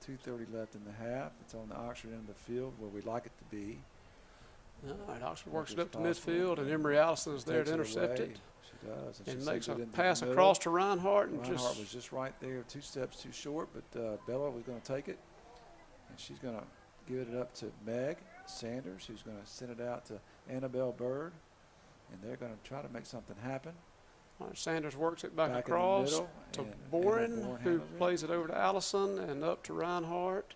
2:30 left in the half. It's on the Oxford end of the field where we'd like it to be. All right, Oxford works it Which up to is possible. midfield, and Emery Allison is there Takes to intercept away. it. She does. And she makes sends a it into the pass middle. across to Reinhardt. And Reinhardt was just right there, 2 steps too short, but Bella was going to take it. And she's going to give it up to Meg Sanders, who's going to send it out to Annabelle Bird. And they're going to try to make something happen. all right, Sanders works it back in the across middle, to and Boren, Anna Boren who handles it. plays it over to Allison and up to Reinhardt.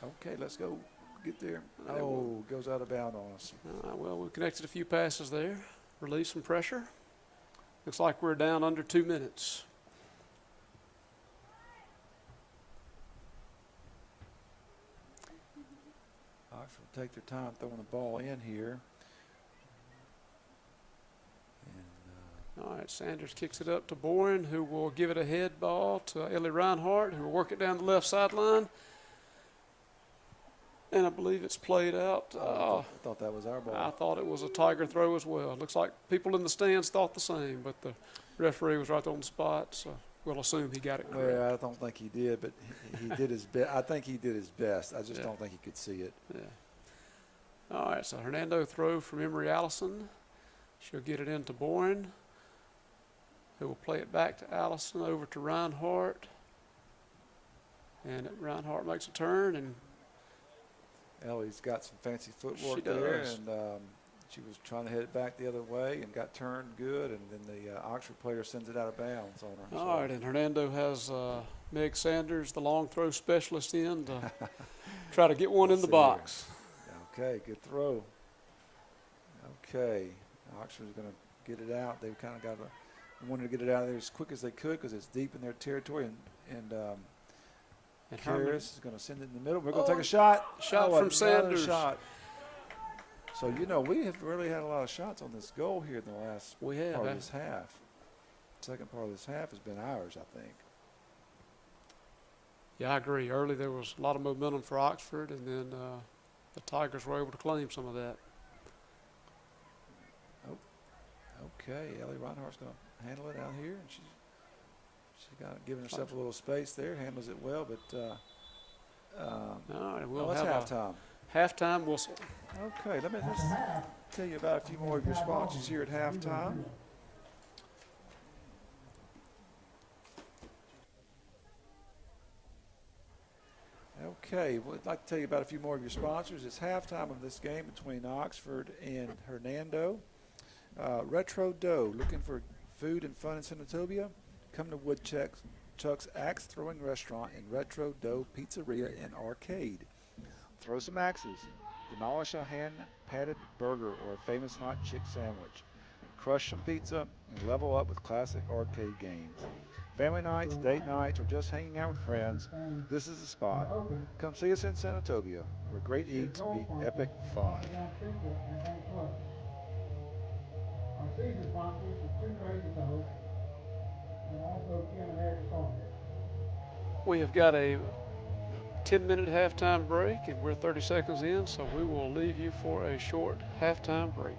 Okay, let's go. Get there. They will- Goes out of bounds on us. Well, we connected a few passes there, relieved some pressure. Looks like we're down under 2 minutes. Oxford will take their time throwing the ball in here. And All right, Sanders kicks it up to Boren, who will give it a head ball to Ellie Reinhardt, who will work it down the left sideline. And I believe it's played out. I thought that was our ball. I thought it was a Tiger throw as well. Looks like people in the stands thought the same, but the referee was right on the spot, so we'll assume he got it correct. Well, I don't think he did, but he did his best. I think he did his best. I just Yeah. don't think he could see it. Yeah. All right, so Hernando throw from Emery Allison. She'll get it into Boren, who will play it back to Allison over to Reinhardt. And Reinhardt makes a turn, and Ellie's got some fancy She footwork there, does. and she was trying to head it back the other way and got turned good, and then the Oxford player sends it out of bounds on her. all right, and Hernando has Meg Sanders, the long throw specialist, in to try to get one in the Let's see box. Okay, good throw. Okay, Oxford's going to get it out. They kind of wanted to get it out of there as quick as they could because it's deep in their territory, and Herman, Harris is going to send it in the middle. We're going to take a shot. Shot from Another Sanders. Shot. So, we have really had a lot of shots on this goal here in the last we have. part of this half. Second part of this half has been ours, I think. Yeah, I agree. Early there was a lot of momentum for Oxford, and then the Tigers were able to claim some of that. Okay, Ellie Reinhardt's going to handle it out here, and she's giving herself a little space there, handles it well, but All right, we'll it's have halftime. a halftime whistle. Okay, let me just tell you about a few more of your sponsors here at halftime. Okay, well, I'd like to tell you about a few more of your sponsors. It's halftime of this game between Oxford and Hernando. Retro Dough, looking for food and fun in Senatobia? Come to Woodchuck's Axe Throwing Restaurant and Retro Dough Pizzeria and Arcade. Throw some axes. Demolish a hand-patted burger or a famous hot chick sandwich. Crush some pizza and level up with classic arcade games. Family nights, date nights, or just hanging out with friends, this is the spot. Come see us in Senatobia, where great eats meet epic fun. season sponsors of two Crazy Toes, and also Kim and Eric Storm. We have got a 10-minute halftime break, and we're 30 seconds in, so we will leave you for a short halftime break.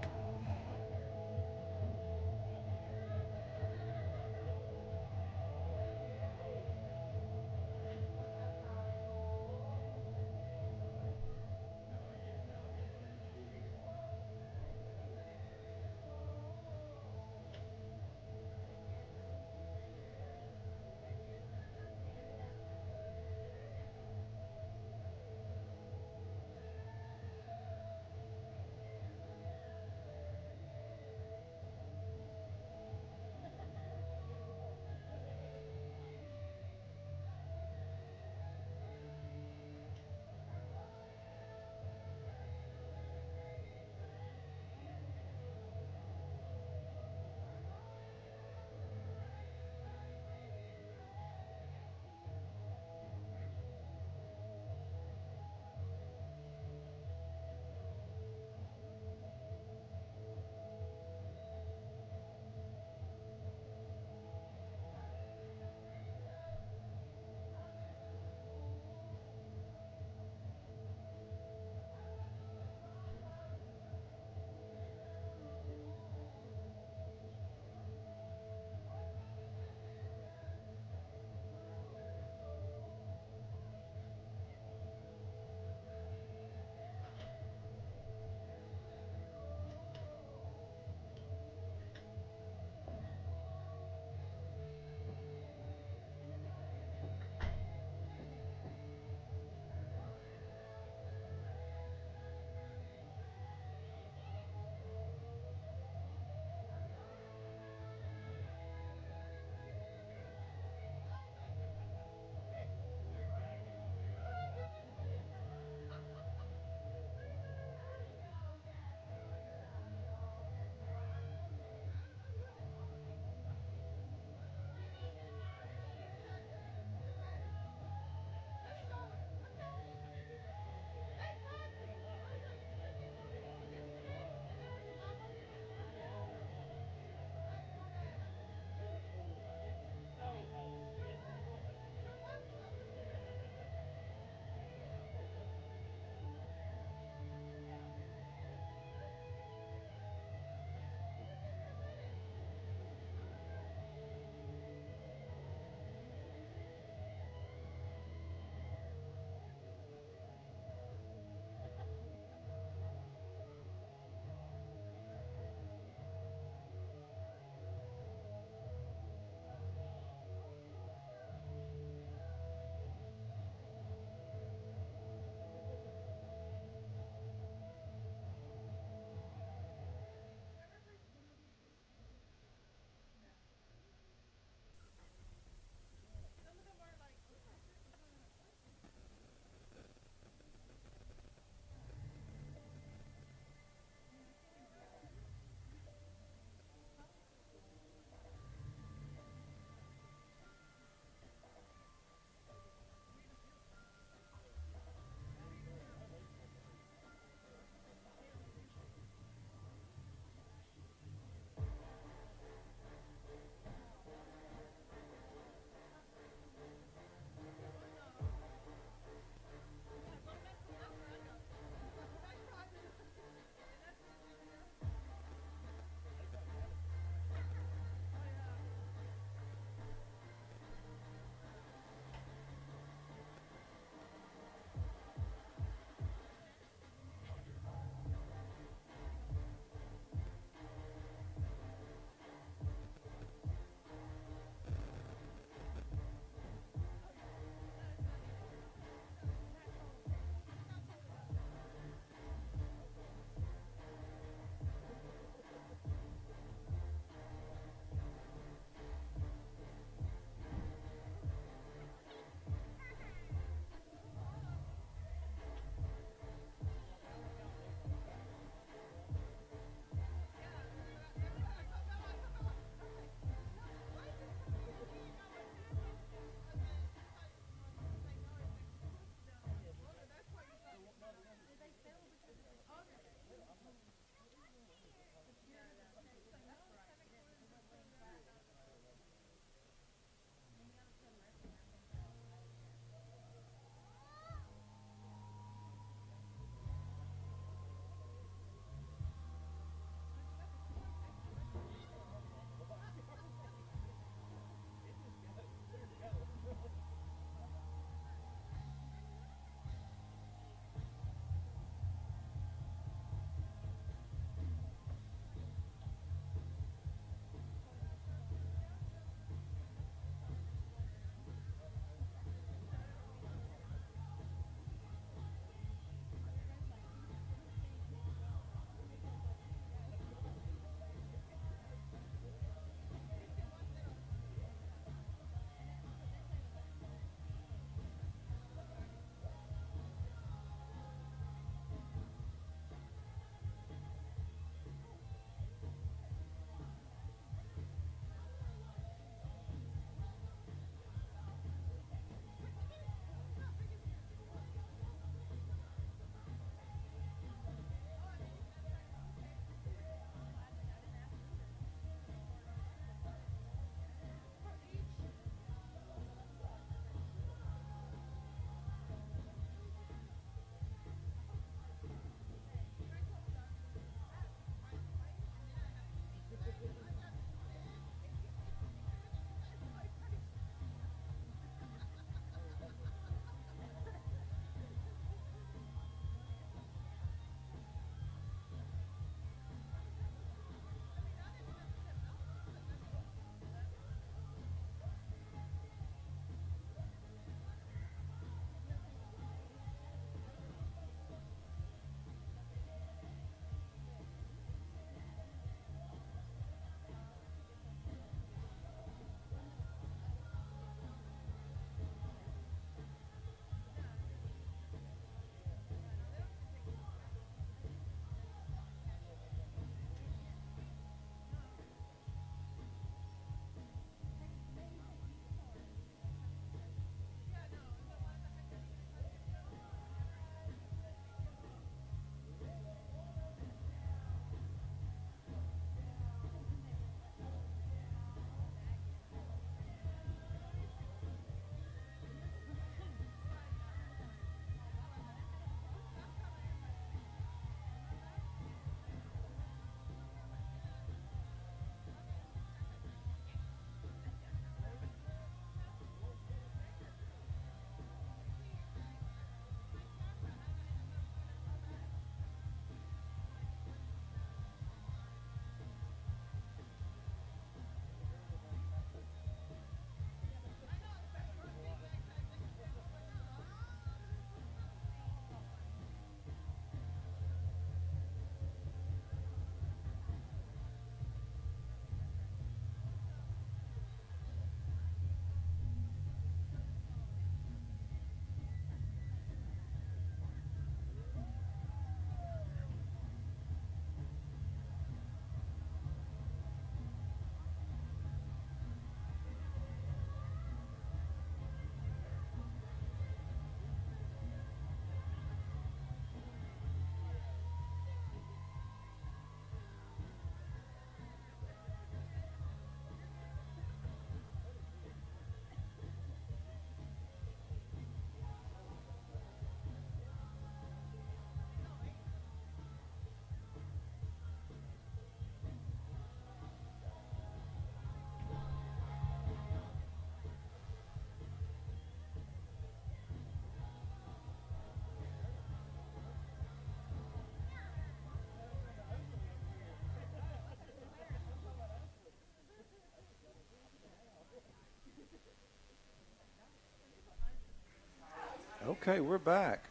Okay, we're back.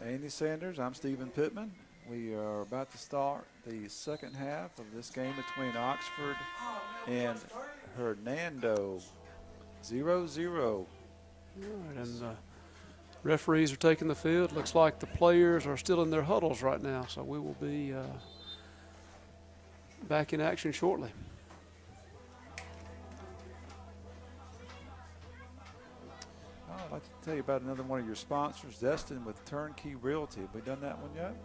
Andy Sanders, I'm Stephen Pittman. We are about to start the second half of this game between Oxford and Hernando. 0-0. All right, and the referees are taking the field. Looks like the players are still in their huddles right now, so we will be back in action shortly. I'd like to tell you about another one of your sponsors, Destin with Turnkey Realty. Have we done that one yet?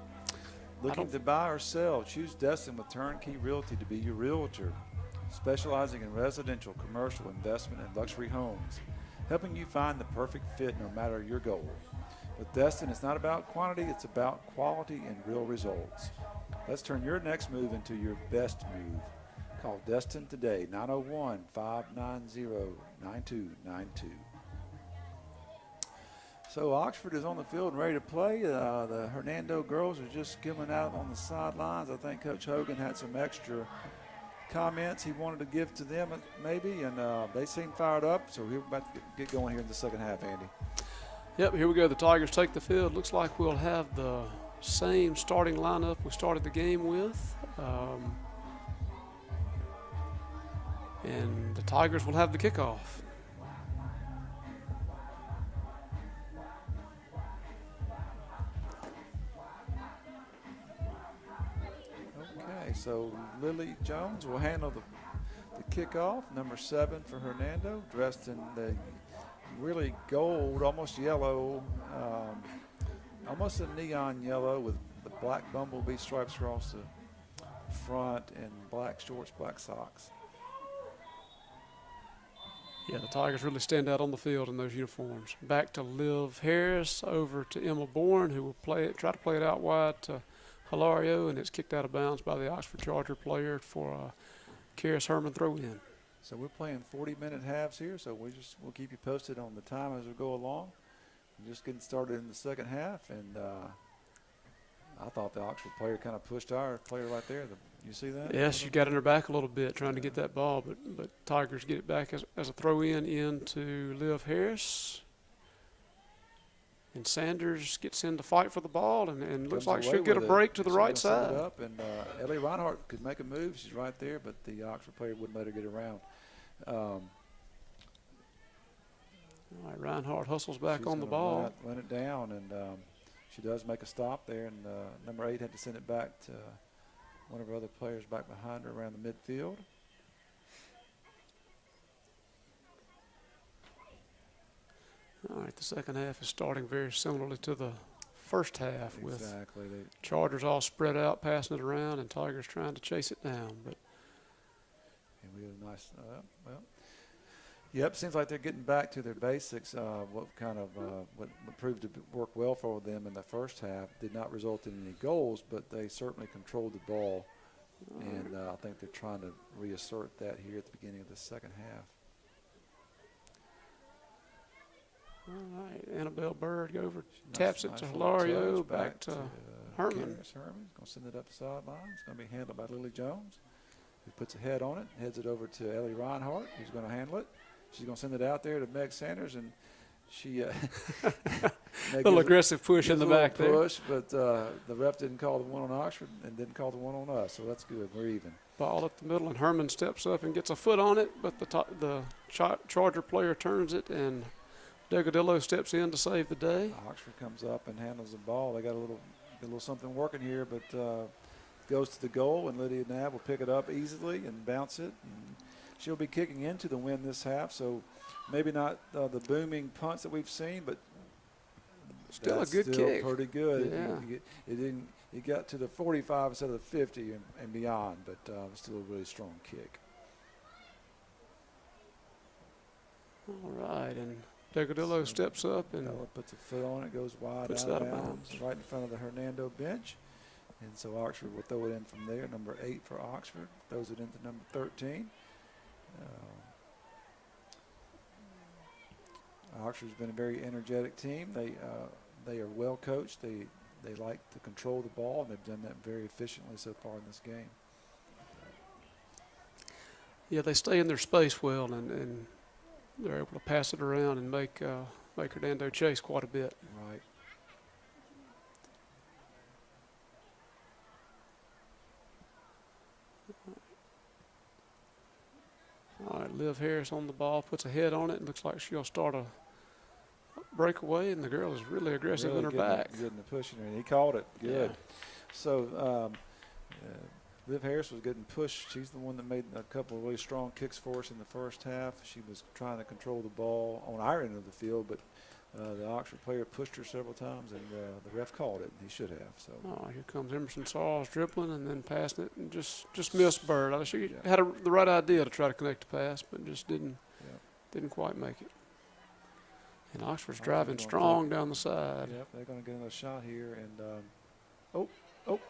Looking to buy or sell? Choose Destin with Turnkey Realty to be your realtor. Specializing in residential, commercial, investment, and luxury homes. Helping you find the perfect fit no matter your goal. With Destin, it's not about quantity, it's about quality and real results. Let's turn your next move into your best move. Call Destin today, 901-590-9292. So Oxford is on the field and ready to play. The Hernando girls are just giving out on the sidelines. I think Coach Hogan had some extra comments he wanted to give to them maybe, and they seem fired up. So we're about to get going here in the second half, Andy. Yep, here we go. The Tigers take the field. Looks like we'll have the same starting lineup we started the game with. And the Tigers will have the kickoff. Okay, so Lily Jones will handle the kickoff. Number 7 for Hernando, dressed in the really gold, almost yellow, almost a neon yellow with the black bumblebee stripes across the front and black shorts, black socks. Yeah, the Tigers really stand out on the field in those uniforms. Back to Liv Harris, over to Emma Bourne, who will try to play it out wide to Hilario, and it's kicked out of bounds by the Oxford Charger player for a Karis Herman throw-in. So we're playing 40-minute halves here, so we'll keep you posted on the time as we go along. We're just getting started in the second half, and I thought the Oxford player kind of pushed our player right there. You see that? Yes, she got in her back a little bit trying to get that ball, but Tigers get it back as a throw-in into Liv Harris. And Sanders gets in to fight for the ball and looks like she'll get a break to the right side. Up, and Ellie Reinhardt could make a move. She's right there, but the Oxford player wouldn't let her get around. All right, Reinhardt hustles back on the ball. Run it down, and she does make a stop there. And number 8 had to send it back to one of her other players back behind her around the midfield. All right, the second half is starting very similarly to the first half with Chargers all spread out, passing it around, and Tigers trying to chase it down. But and we have a nice, yep, seems like they're getting back to their basics. What proved to work well for them in the first half did not result in any goals, but they certainly controlled the ball, and I think they're trying to reassert that here at the beginning of the second half. all right, Annabelle Bird taps it to Hilario, back to Herman. Karis Herman going to send it up the sideline. It's going to be handled by Lily Jones, who puts a head on it, heads it over to Ellie Reinhardt, who's going to handle it. She's going to send it out there to Meg Sanders, and she a little aggressive push in the back there. But the ref didn't call the one on Oxford and didn't call the one on us, so that's good. We're even. Ball up the middle, and Herman steps up and gets a foot on it, but the Charger player turns it, and Delgadillo steps in to save the day. Oxford comes up and handles the ball. They got a little something working here, but goes to the goal, and Lydia Nab will pick it up easily and bounce it. And she'll be kicking into the win this half, so maybe not the booming punts that we've seen, but still a good kick. Pretty good. Yeah. It got to the 45 instead of the 50 and beyond, but still a really strong kick. All right, and Delgadillo steps up and puts a foot on it, goes wide out of bounds, right in front of the Hernando bench. And so Oxford will throw it in from there. Number 8 for Oxford throws it into number 13. Oxford's been a very energetic team. They are well coached. They like to control the ball, and they've done that very efficiently so far in this game. Yeah, they stay in their space well, and they're able to pass it around and make make Hernando chase quite a bit. Right. All right, Liv Harris on the ball, puts a head on it, and looks like she'll start a breakaway, and the girl is really aggressive Really in her getting back. getting the pushing her, and he caught it. Good. Yeah. So Liv Harris was getting pushed. She's the one that made a couple of really strong kicks for us in the first half. She was trying to control the ball on our end of the field, but the Oxford player pushed her several times, and the ref called it, and he should have. So. Oh, here comes Emerson Saws dribbling and then passing it, and just missed Bird. She had the right idea to try to connect the pass, but just didn't quite make it. And Oxford's driving strong down the side. Yep, they're going to get another shot here, and oh, Lord.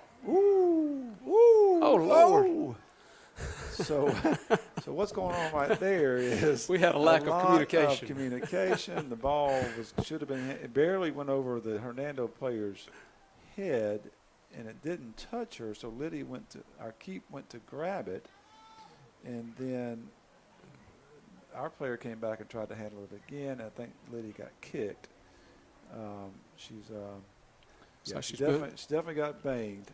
Oh. So what's going on right there is we had a lack of communication. The ball should have been it barely went over the Hernando player's head, and it didn't touch her. So Liddy our keep went to grab it, and then our player came back and tried to handle it again. I think Liddy got kicked. She definitely got banged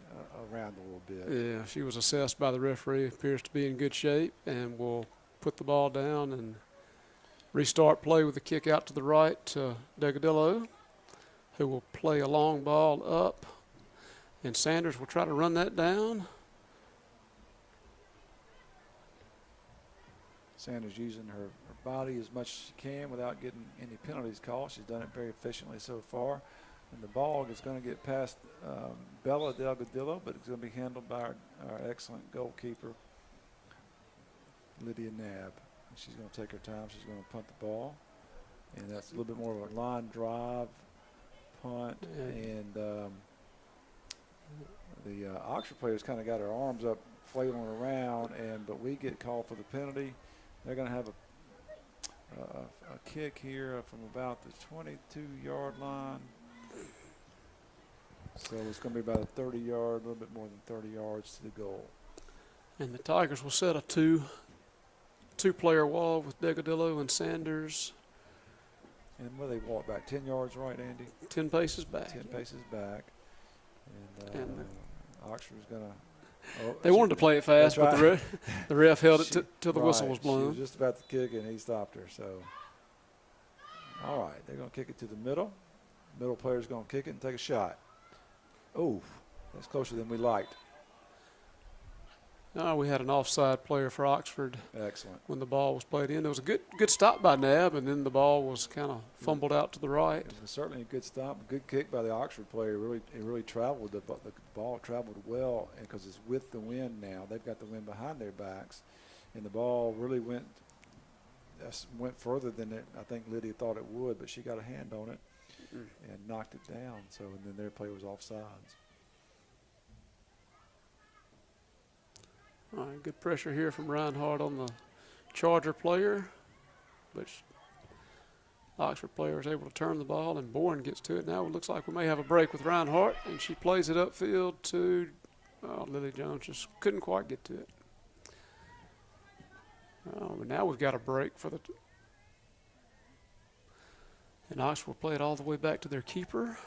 around a little bit. Yeah, she was assessed by the referee. Appears to be in good shape, and will put the ball down and restart play with a kick out to the right to Delgadillo, who will play a long ball up, and Sanders will try to run that down. Sanders using her body as much as she can without getting any penalties called. She's done it very efficiently so far. And the ball is going to get past Bella Delgadillo, but it's going to be handled by our excellent goalkeeper, Lydia Nab. She's going to take her time. She's going to punt the ball. And that's a little bit more of a line drive punt. Yeah. And the Oxford players kind of got her arms up, flailing around, but we get called for the penalty. They're going to have a kick here from about the 22-yard line. So it's going to be about a 30-yard, a little bit more than 30 yards to the goal. And the Tigers will set a two-player wall with Delgadillo and Sanders. And where they walk back, 10 yards, right, Andy? 10 paces back. 10 paces back. And Oxford's going to. They wanted to play it fast, but the ref held it till the whistle was blown. She was just about to kick, and he stopped her. So, all right, they're going to kick it to the middle. Middle player's going to kick it and take a shot. Oh, that's closer than we liked. We had an offside player for Oxford. Excellent. When the ball was played in. There was a good stop by Nab, and then the ball was kind of fumbled out to the right. It was certainly a good stop, a good kick by the Oxford player. It really traveled. The ball traveled well because it's with the wind now. They've got the wind behind their backs, and the ball really went further than I think Lydia thought it would, but she got a hand on it and knocked it down. So, and then their player was offsides. All right, good pressure here from Reinhardt on the Charger player, but Oxford player is able to turn the ball, and Bourne gets to it. Now it looks like we may have a break with Reinhardt, and she plays it upfield to Lily Jones. Just couldn't quite get to it. But now we've got a break for and Oxford will play it all the way back to their keeper,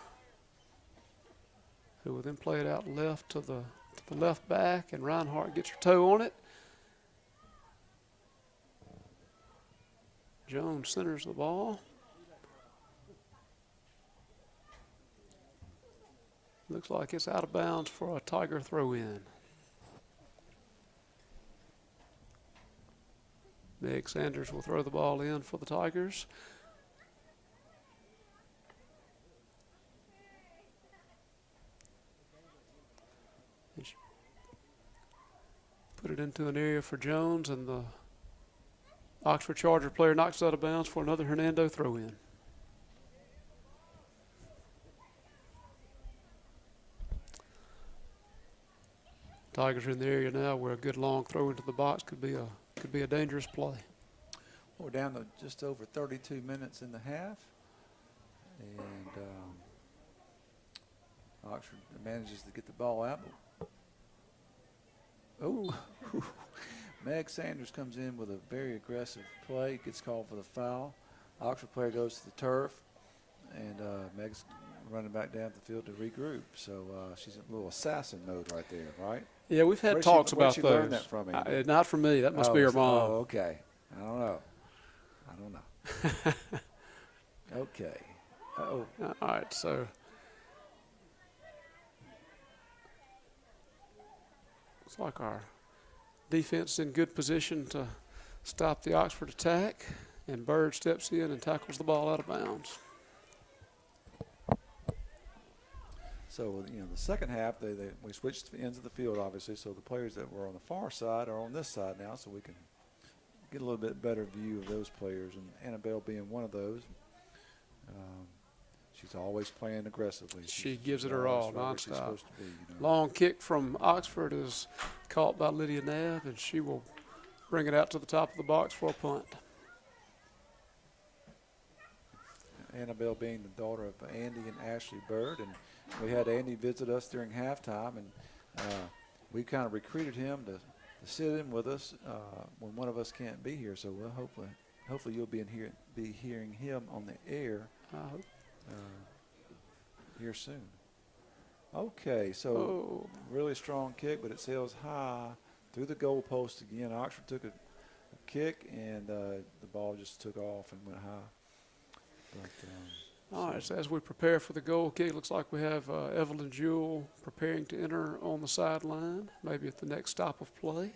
who will then play it out left to the left back, and Reinhardt gets her toe on it. Jones centers the ball. Looks like it's out of bounds for a Tiger throw-in. Meg Sanders will throw the ball in for the Tigers. Put it into an area for Jones, and the Oxford Charger player knocks it out of bounds for another Hernando throw-in. Tigers are in the area now where a good long throw into the box could be a dangerous play. We're down to just over 32 minutes in the half, and Oxford manages to get the ball out. Oh, Meg Sanders comes in with a very aggressive play, gets called for the foul. Oxford player goes to the turf, and Meg's running back down the field to regroup. So she's in a little assassin mode right there, right? Yeah, we've had talks about where'd she those. learn that from, Andy? Not from me. That must be her mom. Oh, okay. I don't know. Okay. Uh-oh. All right, so looks like our defense is in good position to stop the Oxford attack, and Bird steps in and tackles the ball out of bounds. So, the second half, we switched the ends of the field, obviously, so the players that were on the far side are on this side now, so we can get a little bit better view of those players, and Annabelle being one of those. She's always playing aggressively. She gives it her all, nonstop. Be, Long kick from Oxford is caught by Lydia Nab, and she will bring it out to the top of the box for a punt. Annabelle being the daughter of Andy and Ashley Bird, and we had Andy visit us during halftime, and we kind of recruited him to sit in with us when one of us can't be here. So we'll hopefully you'll be hearing him on the air here soon. Okay, so really strong kick, but it sails high through the goalpost again. Oxford took a kick, and the ball just took off and went high. But, all right, so as we prepare for the goal kick, looks like we have Evelyn Jewell preparing to enter on the sideline, maybe at the next stop of play.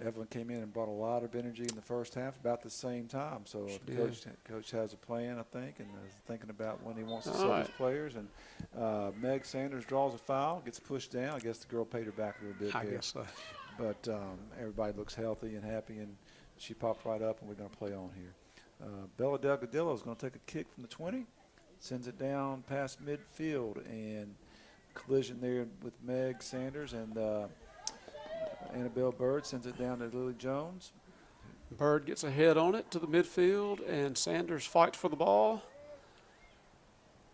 Evelyn came in and brought a lot of energy in the first half about the same time. So the coach has a plan, I think, and is thinking about when he wants to set his players. And Meg Sanders draws a foul, gets pushed down. I guess the girl paid her back a little bit I here. guess so. But everybody looks healthy and happy, and she popped right up, and we're going to play on here. Bella Delgadillo is going to take a kick from the 20, sends it down past midfield, and collision there with Meg Sanders, and Annabelle Bird sends it down to Lily Jones. Bird gets a head on it to the midfield, and Sanders fights for the ball.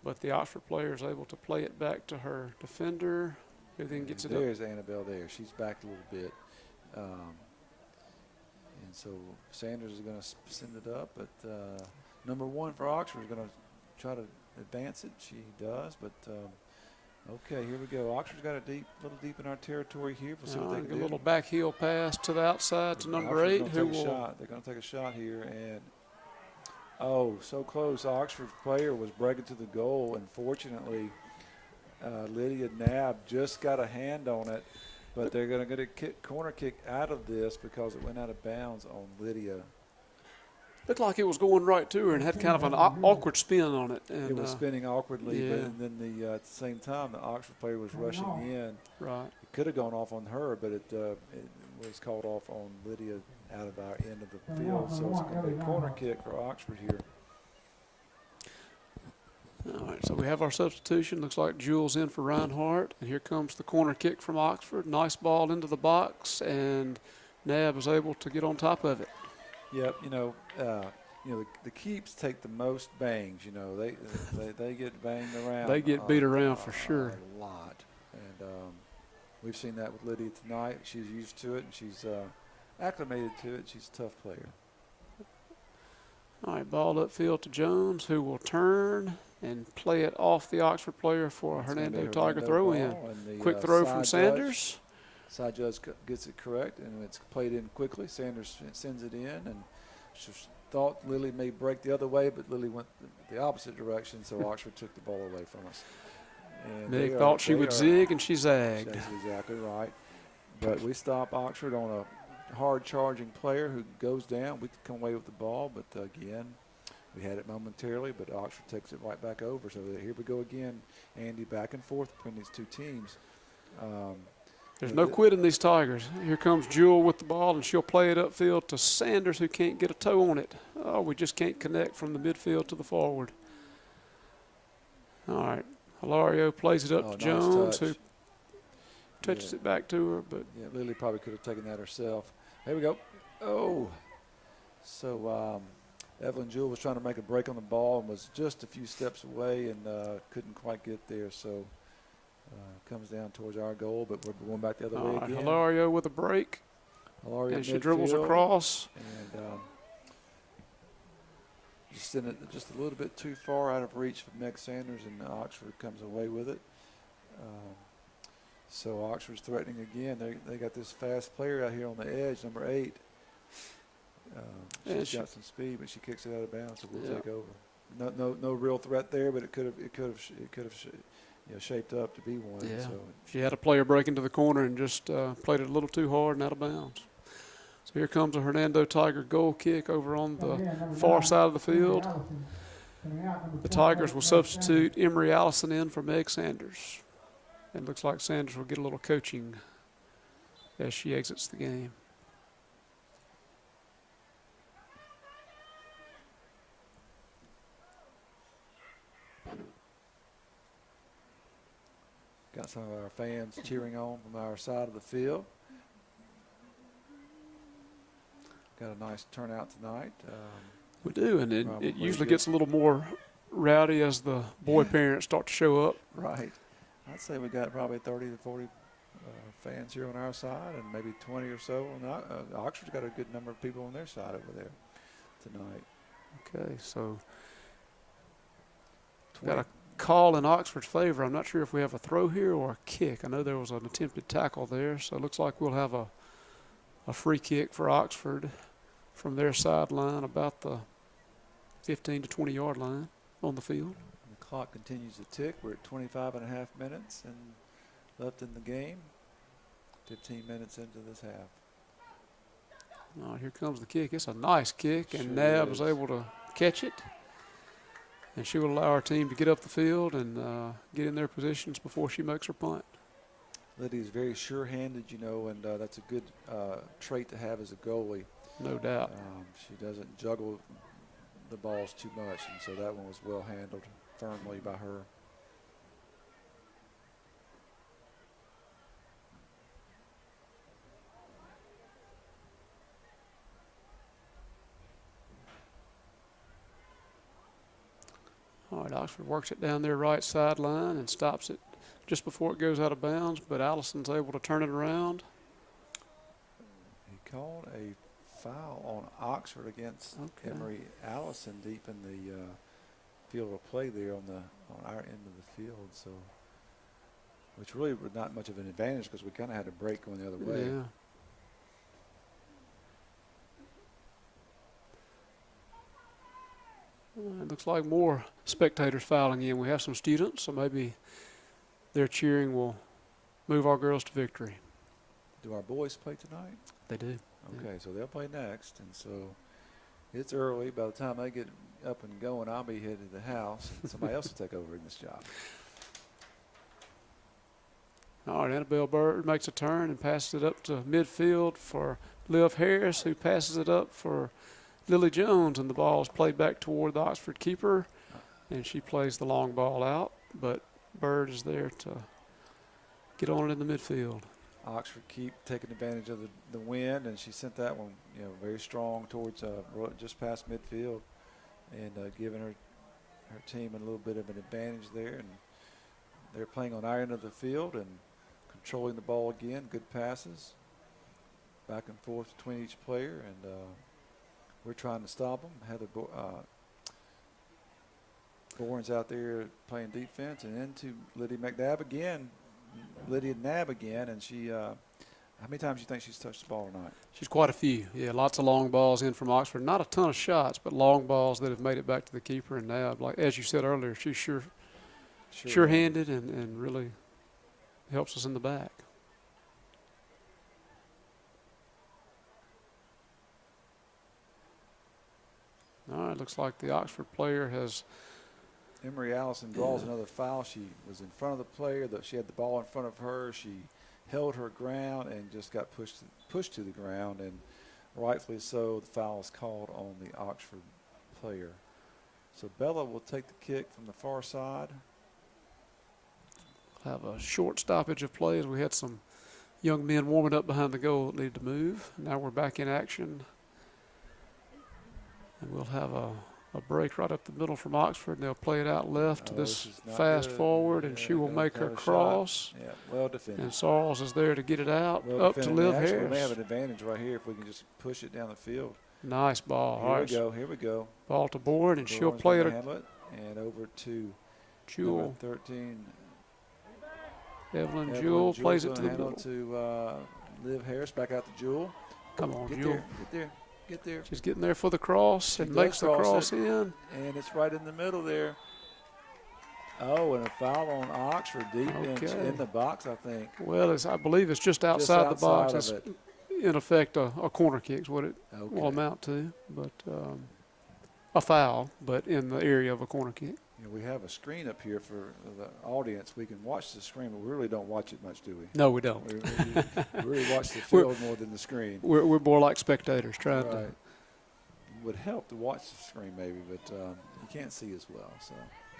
But the Oxford player is able to play it back to her defender, who then gets it up. There's Annabelle there. She's back a little bit. And so Sanders is going to send it up. But number 1 for Oxford is going to try to advance it. She does, but okay, here we go. Oxford's got it little deep in our territory here. We'll see what they can do. A little back heel pass to the outside to number 8. They're going to take a shot here, and so close. Oxford's player was breaking to the goal, and fortunately, Lydia Nab just got a hand on it, but they're going to get a corner kick out of this because it went out of bounds on Lydia. Looked like it was going right to her and had kind of an awkward spin on it. And, it was spinning awkwardly, yeah. but then at the same time, the Oxford player was rushing in. Right. It could have gone off on her, but it was called off on Lydia out of our end of the field. So it's going to be a corner kick for Oxford here. All right, so we have our substitution. Looks like Jewell's in for Reinhardt, and here comes the corner kick from Oxford. Nice ball into the box, and Nab is able to get on top of it. Yep, the keeps take the most bangs. They get banged around. They get beat around for sure. A lot, and we've seen that with Lydia tonight. She's used to it, and she's acclimated to it. She's a tough player. All right, ball upfield to Jones, who will turn and play it off the Oxford player for a Hernando Tiger throw-in. Quick throw from Sanders. Side judge gets it correct, and it's played in quickly. Sanders sends it in, and she thought Lily may break the other way, but Lily went the opposite direction, so Oxford took the ball away from us. Meg thought she would zig, and she zagged. That's exactly right. But we stop Oxford on a hard-charging player who goes down. We come away with the ball, but again, we had it momentarily, but Oxford takes it right back over. So here we go again, Andy, back and forth between these two teams. There's no quitting these Tigers. Here comes Jewell with the ball, and she'll play it upfield to Sanders, who can't get a toe on it. Oh, we just can't connect from the midfield to the forward. All right, Hilario plays it up to Jones, who touches it back to her. But yeah, Lily probably could have taken that herself. There we go. Oh, so Evelyn Jewell was trying to make a break on the ball and was just a few steps away and couldn't quite get there. So comes down towards our goal, but we're going back the other way again. Hilario with a break. Hilario and she dribbles across. And Just sent it just a little bit too far out of reach for Meg Sanders, and Oxford comes away with it. So Oxford's threatening again. They got this fast player out here on the edge, number 8. She's got some speed, but she kicks it out of bounds, so we'll take over. No real threat there, but it could have shaped up to be one. Yeah. So She had a player break into the corner and just played it a little too hard and out of bounds. So here comes a Hernando Tiger goal kick over on the far side of the field. The Tigers will substitute Emery Allison in for Meg Sanders. It looks like Sanders will get a little coaching as she exits the game. got some of our fans cheering on from our side of the field. Got a nice turnout tonight. We do, and it usually gets a little more rowdy as the boy parents start to show up. Right. I'd say we got probably 30 to 40 fans here on our side, and maybe 20 or so on Oxford's got a good number of people on their side over there tonight. Okay, so got a call in Oxford's favor. I'm not sure if we have a throw here or a kick. I know there was an attempted tackle there, so it looks like we'll have a free kick for Oxford from their sideline, about the 15 to 20 yard line on the field. The clock continues to tick. We're at 25 and a half minutes and left in the game. 15 minutes into this half. All right, here comes the kick. It's a nice kick, and Sure Nab is. was able to catch it. And she will allow our team to get up the field and get in their positions before she makes her punt. Liddy's very sure-handed, you know, and that's a good trait to have as a goalie. No doubt. She doesn't juggle the balls too much, and so that one was well handled firmly by her. All right, Oxford works it down their right sideline and stops it just before it goes out of bounds, but Allison's able to turn it around. He called a foul on Oxford against Emery Allison deep in the field of play there on our end of the field, so which really was not much of an advantage because we kind of had a break going the other way. Yeah. It looks like more spectators filing in. We have some students, so maybe their cheering will move our girls to victory. Do our boys play tonight? They do. Okay, Yeah. so they'll play next, and so it's early. By the time they get up and going, I'll be headed to the house, and somebody else will take over in this job. All right, Annabelle Bird makes a turn and passes it up to midfield for Liv Harris, who passes it up for Lily Jones, and the ball is played back toward the Oxford keeper, and she plays the long ball out, but Bird is there to get on it in the midfield. Oxford keep taking advantage of the wind, and she sent that one, you know, very strong towards just past midfield, and giving her team a little bit of an advantage there. And they're playing on our end of the field and controlling the ball again. Good passes, back and forth between each player, and we're trying to stop them. Heather Bourne's out there playing defense, and into Lydia McNabb again. Lydia Nab again, and she, how many times do you think she's touched the ball tonight? She's quite a few. Yeah, lots of long balls in from Oxford. Not a ton of shots, but long balls that have made it back to the keeper. And Nab, like as you said earlier, she's sure-handed and really helps us in the back. All right, looks like the Oxford player has. Emery Allison draws another foul. She was in front of the player. She had the ball in front of her. She held her ground and just got pushed to the ground, and rightfully so. The foul is called on the Oxford player. So Bella will take the kick from the far side. Have a short stoppage of play as we had some young men warming up behind the goal that needed to move. Now we're back in action, and we'll have a break right up the middle from Oxford, and they'll play it out left to this fast forward, and she will make her cross. Yeah, well defended. And Sarles is there to get it out Well up to Liv Actually, Harris. we may have an advantage right here if we can just push it down the field. Nice ball. All right, Here we go. ball to Bourne, and she'll Bourne's play it. gonna handle it. And over to Jewel. number 13. Evelyn Jewel plays it to the handle middle. to Liv Harris. Back out to Jewel. Come on, Get Jewel. there. Get there. Get there. She's getting there for the cross and makes the cross in. And it's right in the middle there. Oh, and a foul on Oxford deep in the box, I think. Well, I believe it's just outside the box. It's of it. in effect a corner kick is what it will amount to, but a foul, but in the area of a corner kick. You know, we have a screen up here for the audience. We can watch the screen, but we really don't watch it much, do we? No, we don't. We really watch the field more than the screen. We're more like spectators trying to. It would help to watch the screen maybe, but you can't see as well. So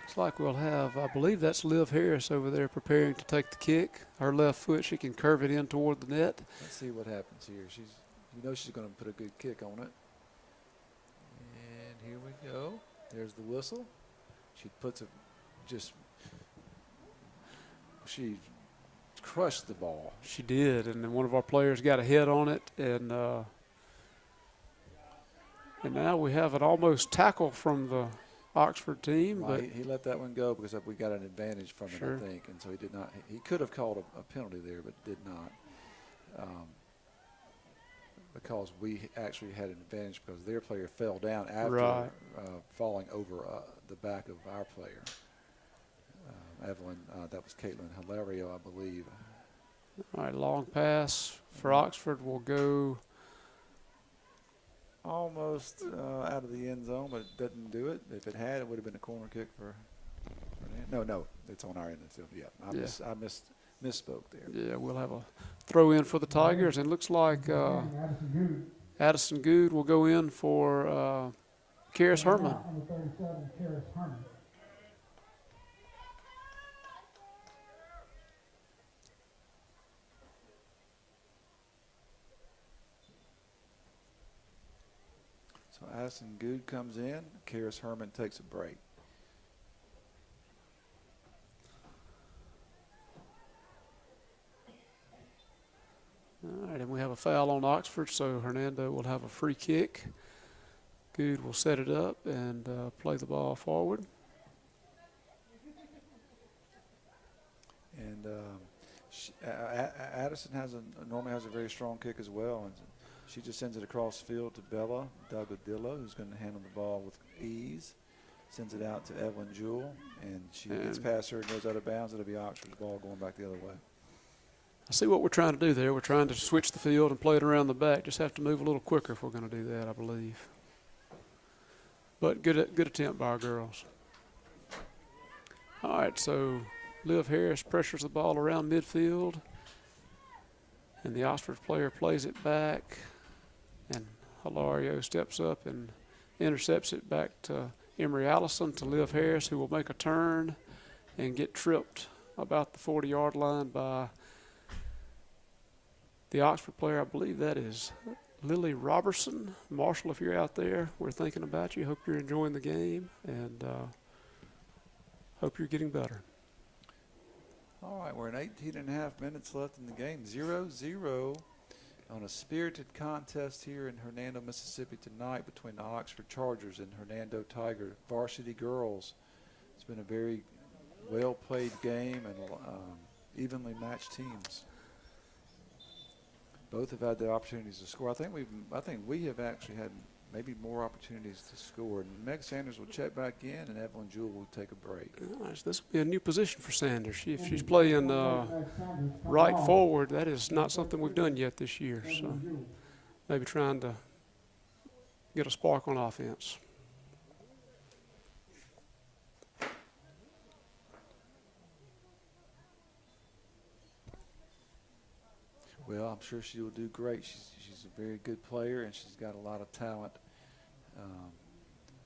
Looks like we'll have, I believe that's Liv Harris over there preparing to take the kick. Her left foot, she can curve it in toward the net. let's see what happens here. You know she's going to put a good kick on it. And here we go. There's the whistle. She puts it she crushed the ball. She did, and then one of our players got a head on it, and now we have an almost tackle from the Oxford team. Well, but he let that one go because we got an advantage from it, Sure. I think, and so he did not. He could have called a penalty there, but did not, because we actually had an advantage because their player fell down after falling over the back of our player, Evelyn. That was Caitlin Hilario, I believe. All right, long pass for Oxford will go. Almost out of the end zone, but it doesn't do it. If it had, it would have been a corner kick for no, it's on our end of the field. Yeah, I misspoke there. Yeah, we'll have a throw in for the Tigers, and looks like Addison Good will go in for Karis Herman. Number 37, Karis Herman. So Addison Good comes in. Karis Herman takes a break. All right, and we have a foul on Oxford, so Hernando will have a free kick. Good will set it up and play the ball forward. And Addison normally has a very strong kick as well, and she just sends it across the field to Bella Dagodillo, who's going to handle the ball with ease. Sends it out to Evelyn Jewell, and she gets past her and goes out of bounds. It'll be Oxford's ball going back the other way. I see what we're trying to do there. We're trying to switch the field and play it around the back. Just have to move a little quicker if we're going to do that, I believe. But good attempt by our girls. All right, so Liv Harris pressures the ball around midfield, and the Oxford player plays it back, and Hilario steps up and intercepts it back to Emery Allison to Liv Harris, who will make a turn and get tripped about the 40-yard line by the Oxford player. I believe that is Lily Robertson. Marshall, if you're out there, we're thinking about you. Hope you're enjoying the game, and hope you're getting better. All right, we're in 18 and a half minutes left in the game. 0-0 on a spirited contest here in Hernando, Mississippi tonight between the Oxford Chargers and Hernando Tiger varsity girls. It's been a very well-played game and evenly matched teams. Both have had the opportunities to score. I think we have actually had maybe more opportunities to score. And Meg Sanders will check back in, and Evelyn Jewell will take a break. Nice. This will be a new position for Sanders. If she's playing right forward, that is not something we've done yet this year. So maybe trying to get a spark on offense. Well, I'm sure she will do great. She's a very good player, and she's got a lot of talent.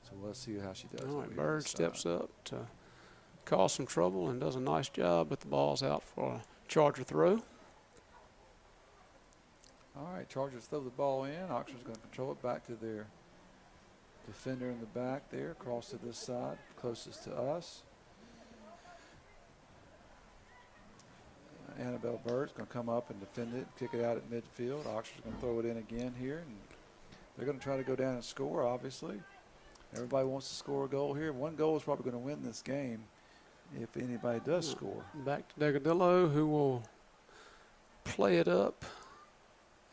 So let's see how she does. All right, Bird steps up to cause some trouble and does a nice job, but the ball's out for a Charger throw. All right, Chargers throw the ball in. Oxford's going to control it back to their defender in the back there, across to this side, closest to us. Annabelle Bird's going to come up and defend it, kick it out at midfield. Oxford's going to throw it in again here. And They're going to try to go down and score, obviously. Everybody wants to score a goal here. One goal is probably going to win this game if anybody does score. Back to Degadillo, who will play it up.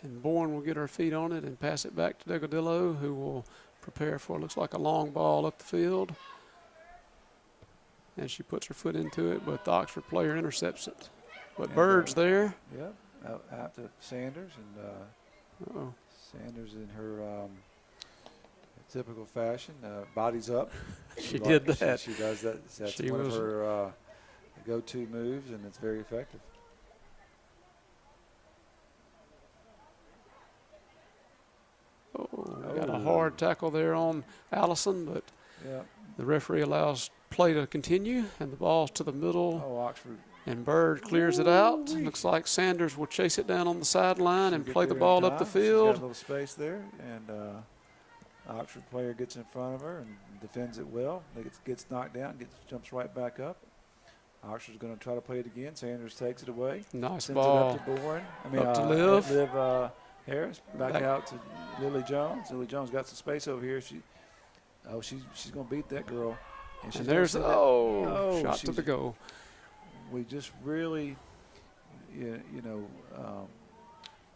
And Bourne will get her feet on it and pass it back to Degadillo, who will prepare for, looks like a long ball up the field. And she puts her foot into it, but the Oxford player intercepts it. But Bird's there. Yep, out to Sanders, and Sanders in her typical fashion, bodies up. She did that. She does that. That's one of her go-to moves, and it's very effective. Got a hard tackle there on Allison, but the referee allows play to continue, and the ball's to the middle. Oh, Oxford. And Bird clears it out. Looks like Sanders will chase it down on the sideline and play the ball up the field. She's got a little space there, and Oxford player gets in front of her and defends it well. It gets knocked down, jumps right back up. Oxford's going to try to play it again. Sanders takes it away. Nice sends ball. It up to Bourne. Up to Liv. Liv Harris back out to Lily Jones. Lily Jones got some space over here. She's going to beat that girl. And there's shot to the goal. We just really,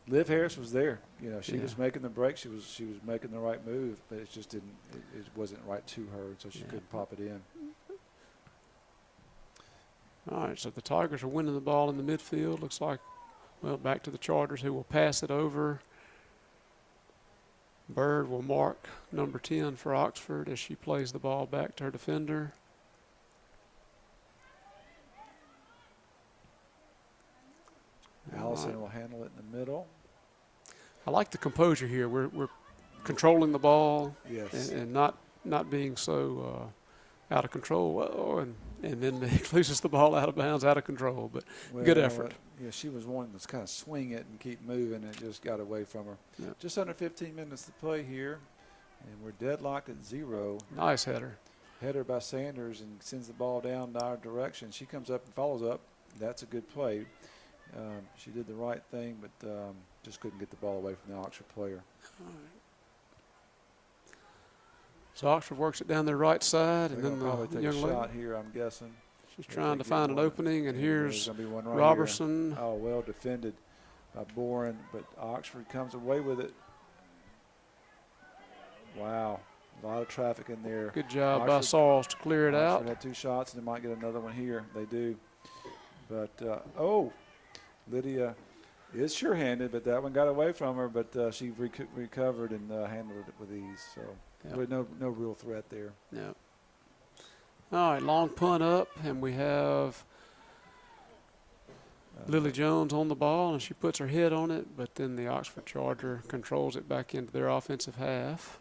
Liv Harris was there. She was making the break. She was making the right move, but it just didn't. It wasn't right to her, so she couldn't pop it in. All right, so the Tigers are winning the ball in the midfield. Looks like, back to the Chargers, who will pass it over. Bird will mark number 10 for Oxford as she plays the ball back to her defender. Allison will handle it in the middle. I like the composure here. We're controlling the ball, yes, and not being so out of control. And then it loses the ball out of bounds, out of control. But good effort. She was wanting to kind of swing it and keep moving. It just got away from her. Yep. Just under 15 minutes to play here, and we're deadlocked at 0. Nice header. Header by Sanders and sends the ball down our direction. She comes up and follows up. That's a good play. She did the right thing, but just couldn't get the ball away from the Oxford player. All right. So Oxford works it down their right side, and then the young lady. Shot here, I'm guessing. She's trying to find an opening, and here's right Robertson. Here. Oh, well defended by Boren, but Oxford comes away with it. Wow, a lot of traffic in there. Good job by Sauls to clear it out. Oxford had 2 shots, and they might get another one here. They do. But, Lydia is sure-handed, but that one got away from her, but she recovered and handled it with ease. So no real threat there. Yeah. All right, long punt up, and we have Lily Jones on the ball, and she puts her head on it, but then the Oxford Charger controls it back into their offensive half.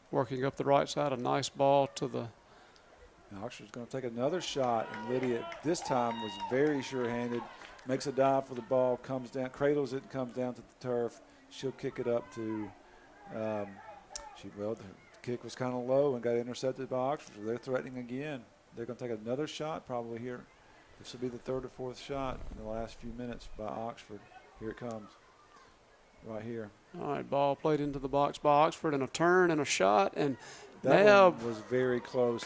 Working up the right side, a nice ball to the. Oxford's going to take another shot, and Lydia this time was very sure-handed. Makes a dive for the ball, comes down, cradles it, comes down to the turf. She'll kick it up to. The kick was kind of low and got intercepted by Oxford. So they're threatening again. They're going to take another shot probably here. This will be the 3rd or 4th shot in the last few minutes by Oxford. Here it comes, right here. All right, ball played into the box by Oxford, and a turn and a shot, and that one was very close.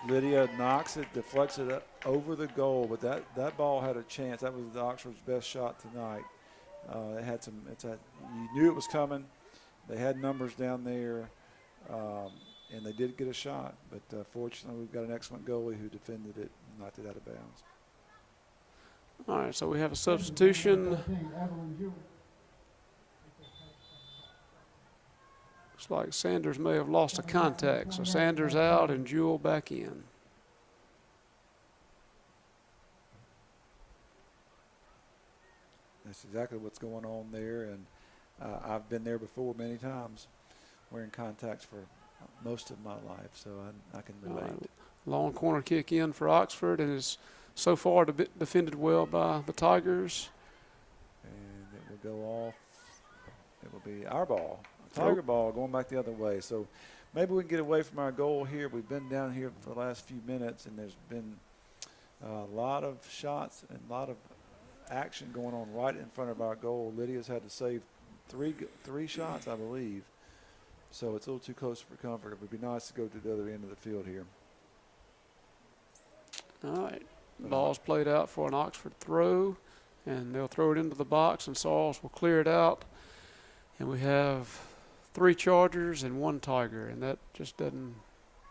Lydia knocks it, deflects it over the goal, but that ball had a chance. That was Oxford's best shot tonight. You knew it was coming. They had numbers down there, and they did get a shot. But fortunately, we've got an excellent goalie who defended it and knocked it out of bounds. All right, so we have a substitution. Looks like Sanders may have lost a contact. So Sanders out and Jewell back in. That's exactly what's going on there. And I've been there before many times, wearing contacts for most of my life, so I can relate. Long corner kick in for Oxford, and is so far defended well by the Tigers. And it will go off. It will be our ball. Tiger ball going back the other way. So maybe we can get away from our goal here. We've been down here for the last few minutes, and there's been a lot of shots and a lot of action going on right in front of our goal. Lydia's had to save three shots, I believe. So it's a little too close for comfort. It would be nice to go to the other end of the field here. All right. Ball's played out for an Oxford throw, and they'll throw it into the box, and Sauls will clear it out. And we have 3 Chargers and 1 Tiger, and that just doesn't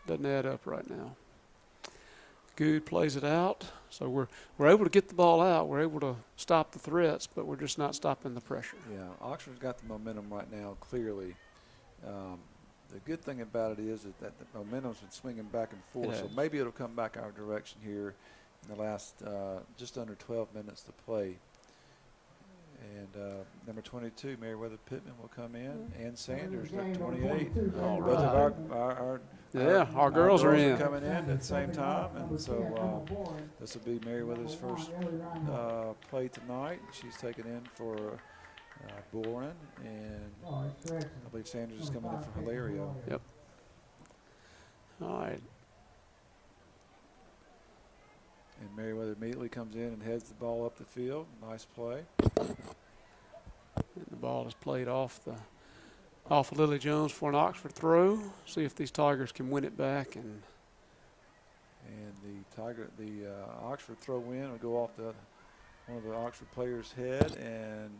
add up right now. Good plays it out, so we're able to get the ball out. We're able to stop the threats, but we're just not stopping the pressure. Yeah, Oxford's got the momentum right now, clearly. The good thing about it is that the momentum's been swinging back and forth, so maybe it'll come back our direction here in the last just under 12 minutes to play. And number 22, Meriwether Pittman will come in, and Sanders at 28. All Both right. of our girls are in. coming in at the same time, and so this will be Meriwether's first play tonight. She's taken in for Boren, and I believe Sanders is coming in for Hilario. Yep. All right. And Meriwether immediately comes in and heads the ball up the field. Nice play. And the ball is played off of Lily Jones for an Oxford throw. See if these Tigers can win it back. And the Oxford throw in will go off one of the Oxford players' head, and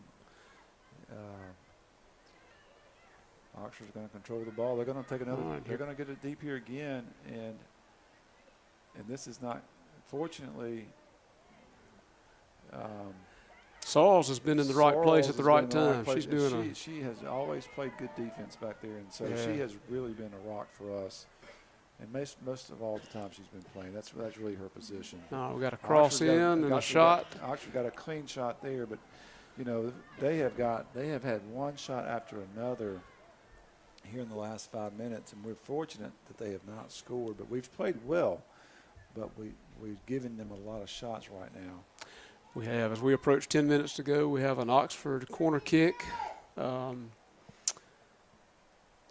Oxford's going to control the ball. They're going to take another. Right, they're going to get it deep here again, and this is not. Fortunately, Sauls has been in the right place at the right time. She's doing she has always played good defense back there, and so she has really been a rock for us. And most of all the time she's been playing. That's really her position. We got a cross and a shot. Oxford got a clean shot there, but you know they have had one shot after another here in the last 5 minutes, and we're fortunate that they have not scored. But we've played well, but we've given them a lot of shots right now. We have, as we approach 10 minutes to go, we have an Oxford corner kick.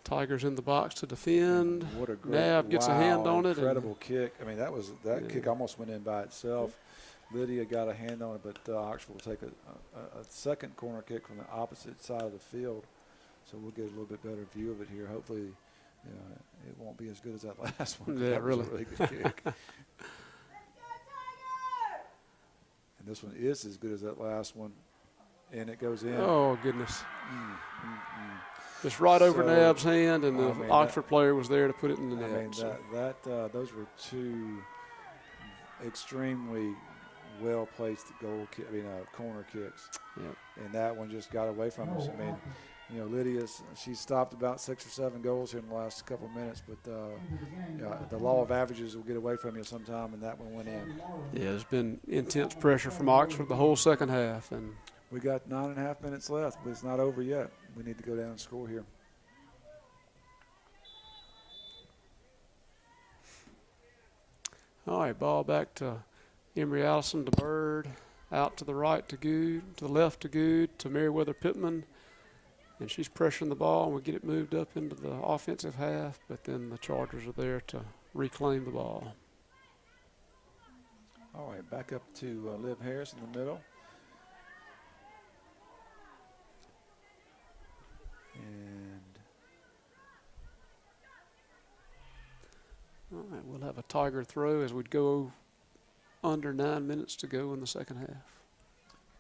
Tigers in the box to defend. What a great, Nab gets a hand on it. Incredible kick. I mean, that kick almost went in by itself. Lydia got a hand on it, but Oxford will take a second corner kick from the opposite side of the field. So we'll get a little bit better view of it here. Hopefully, it won't be as good as that last one. Yeah, that really. Was a really good kick. And this one is as good as that last one, and it goes in. Oh, goodness. Just right over Nab's hand, and the Oxford player was there to put it in the net. I mean, those were 2 extremely well-placed corner kicks. Yep. And that one just got away from us. I mean, she's stopped about 6 or 7 goals here in the last couple of minutes, but the law of averages will get away from you sometime, and that one went in. Yeah, there's been intense pressure from Oxford the whole second half. And we got 9.5 minutes left, but it's not over yet. We need to go down and score here. all right, ball back to Emery Allison to Bird, out to the right to Good, to the left to Good, to Meriwether Pittman. And she's pressuring the ball, and we get it moved up into the offensive half, but then the Chargers are there to reclaim the ball. All right, back up to Liv Harris in the middle. And all right, we'll have a Tiger throw as we'd go under 9 minutes to go in the second half.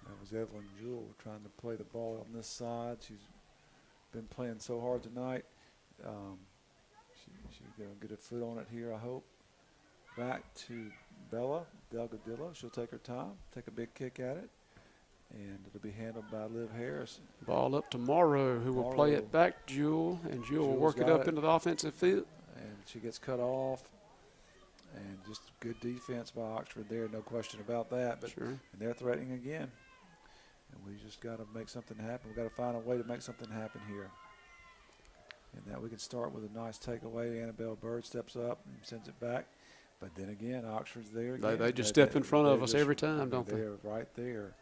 That was Evelyn Jewell trying to play the ball on this side. She's been playing so hard tonight. She's going to get a foot on it here, I hope. Back to Bella Delgadillo. She'll take her time, take a big kick at it, and it'll be handled by Liv Harris. Ball up to Morrow, who will play it back to Jewell, and Jewell will work it up into the offensive field. And she gets cut off. And just good defense by Oxford there, no question about that. But sure. And they're threatening again. And we just got to make something happen. We've got to find a way to make something happen here. And that we can start with a nice takeaway. Annabelle Bird steps up and sends it back. But then again, Oxford's there again. They just step in front of us every time, don't they? They're right there.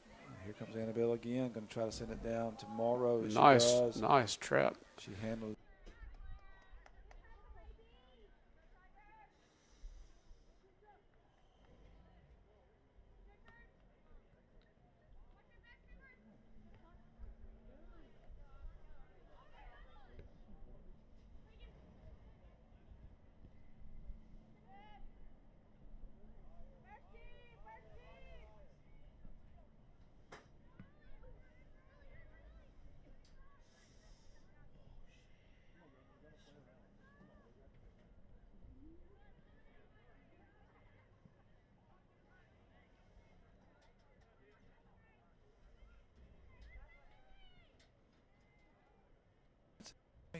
And here comes Annabelle again, going to try to send it down to Morrow. Nice trap. She handled.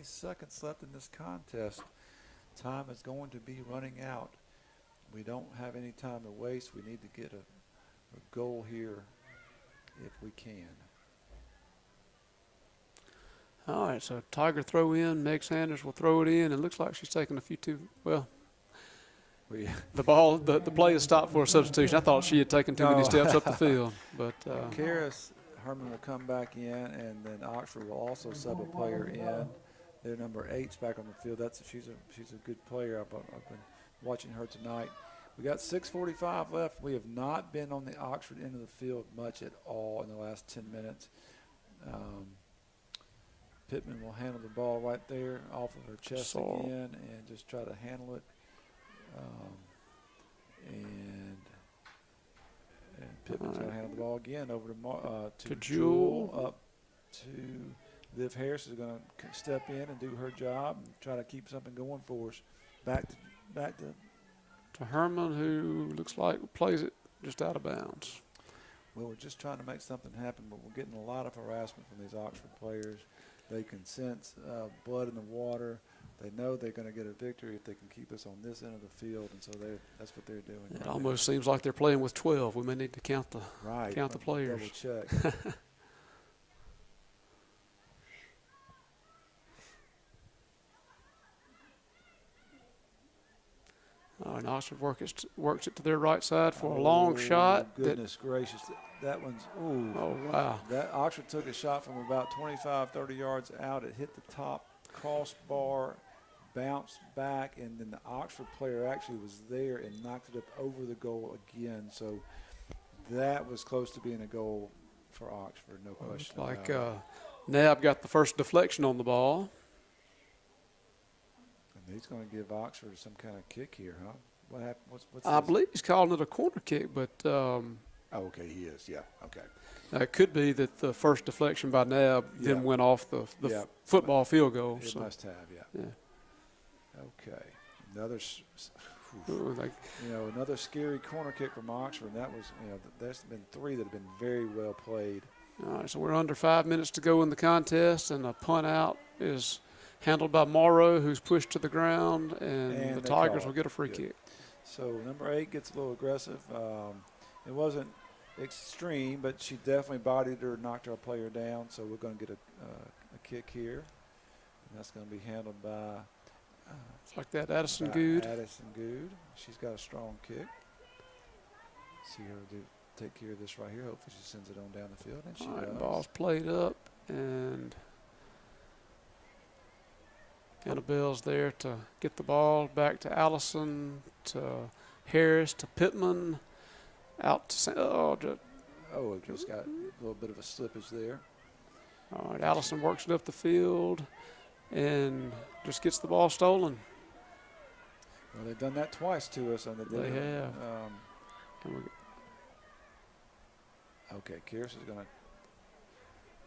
seconds left in this contest. Time is going to be running out. We don't have any time to waste. We need to get a goal here if we can. All right, so Tiger throw in. Meg Sanders will throw it in. It looks like she's taking a few well, the play is stopped for a substitution. I thought she had taken too many steps up the field. But Karis Herman will come back in, and then Oxford will also sub a player in. Their number 8's back on the field. She's a good player. I've been watching her tonight. We got 6:45 left. We have not been on the Oxford end of the field much at all in the last 10 minutes. Pittman will handle the ball right there off of her chest again and just try to handle it. And Pittman's going to handle the ball again over to Jewel. Up to Liv Harris is going to step in and do her job and try to keep something going for us. Back to Herman, who looks like plays it just out of bounds. Well, we're just trying to make something happen, but we're getting a lot of harassment from these Oxford players. They can sense blood in the water. They know they're going to get a victory if they can keep us on this end of the field, and so that's what they're doing. It almost seems like they're playing with 12. We may need to count the players. Double check. And Oxford works it to their right side for a long shot. Goodness gracious. That one's, ooh. Oh, wow. That Oxford took a shot from about 25, 30 yards out. It hit the top crossbar, bounced back, and then the Oxford player actually was there and knocked it up over the goal again. So that was close to being a goal for Oxford, no question about it. Nab got the first deflection on the ball. And he's going to give Oxford some kind of kick here, huh? What happened? What's I believe he's calling it a corner kick, but okay, he is. Yeah, okay. It could be that the first deflection by Nab then went off the football field goal. It must have, yeah. Okay. Another, another scary corner kick from Oxford. And that was, there's been 3 that have been very well played. All right, so we're under 5 minutes to go in the contest, and a punt out is handled by Morrow, who's pushed to the ground, and the Tigers will get a free kick. So number 8 gets a little aggressive. It wasn't extreme, but she definitely bodied her, knocked our player down. So we're going to get a kick here, and that's going to be handled by it's like that Addison Good. Addison Good. She's got a strong kick. See her take care of this right here. Hopefully she sends it on down the field, and she does. Ball's played up, and Annabelle's there to get the ball back to Allison, to Harris, to Pittman, out to it just got a little bit of a slippage there. All right, Allison works it up the field and just gets the ball stolen. Well, they've done that twice to us. They have. Okay,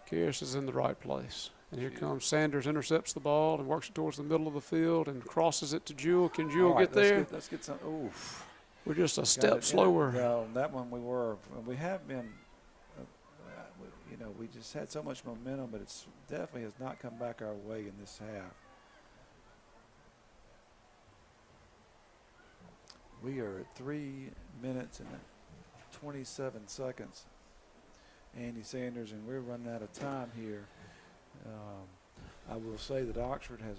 Karis is in the right place. And here comes Sanders, intercepts the ball and works it towards the middle of the field and crosses it to Jewel. Can Jewel get there? Let's get some. Oof. We're just a step slower. No, that one we have been, we just had so much momentum, but it's definitely has not come back our way in this half. We are at 3 minutes and 27 seconds. Andy Sanders, and we're running out of time here. I will say that Oxford has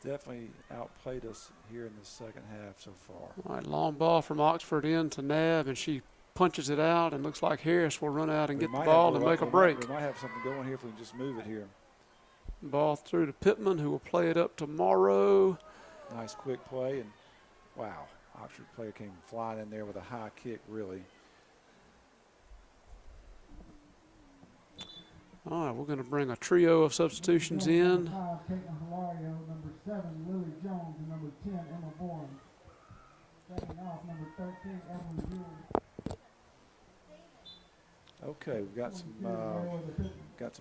definitely outplayed us here in the second half so far. All right, long ball from Oxford in to Nab, and she punches it out, and looks like Harris will run out and get the ball and make a break. We might have something going here if we can just move it here. Ball through to Pittman, who will play it up to Morrow. Nice quick play, and wow, Oxford player came flying in there with a high kick, really. All right, we're going to bring a trio of substitutions in. Number 7, Lily Jones, and number 10, Emma Bourne. Second off, number 13, Evelyn Jewell. Okay, we've got some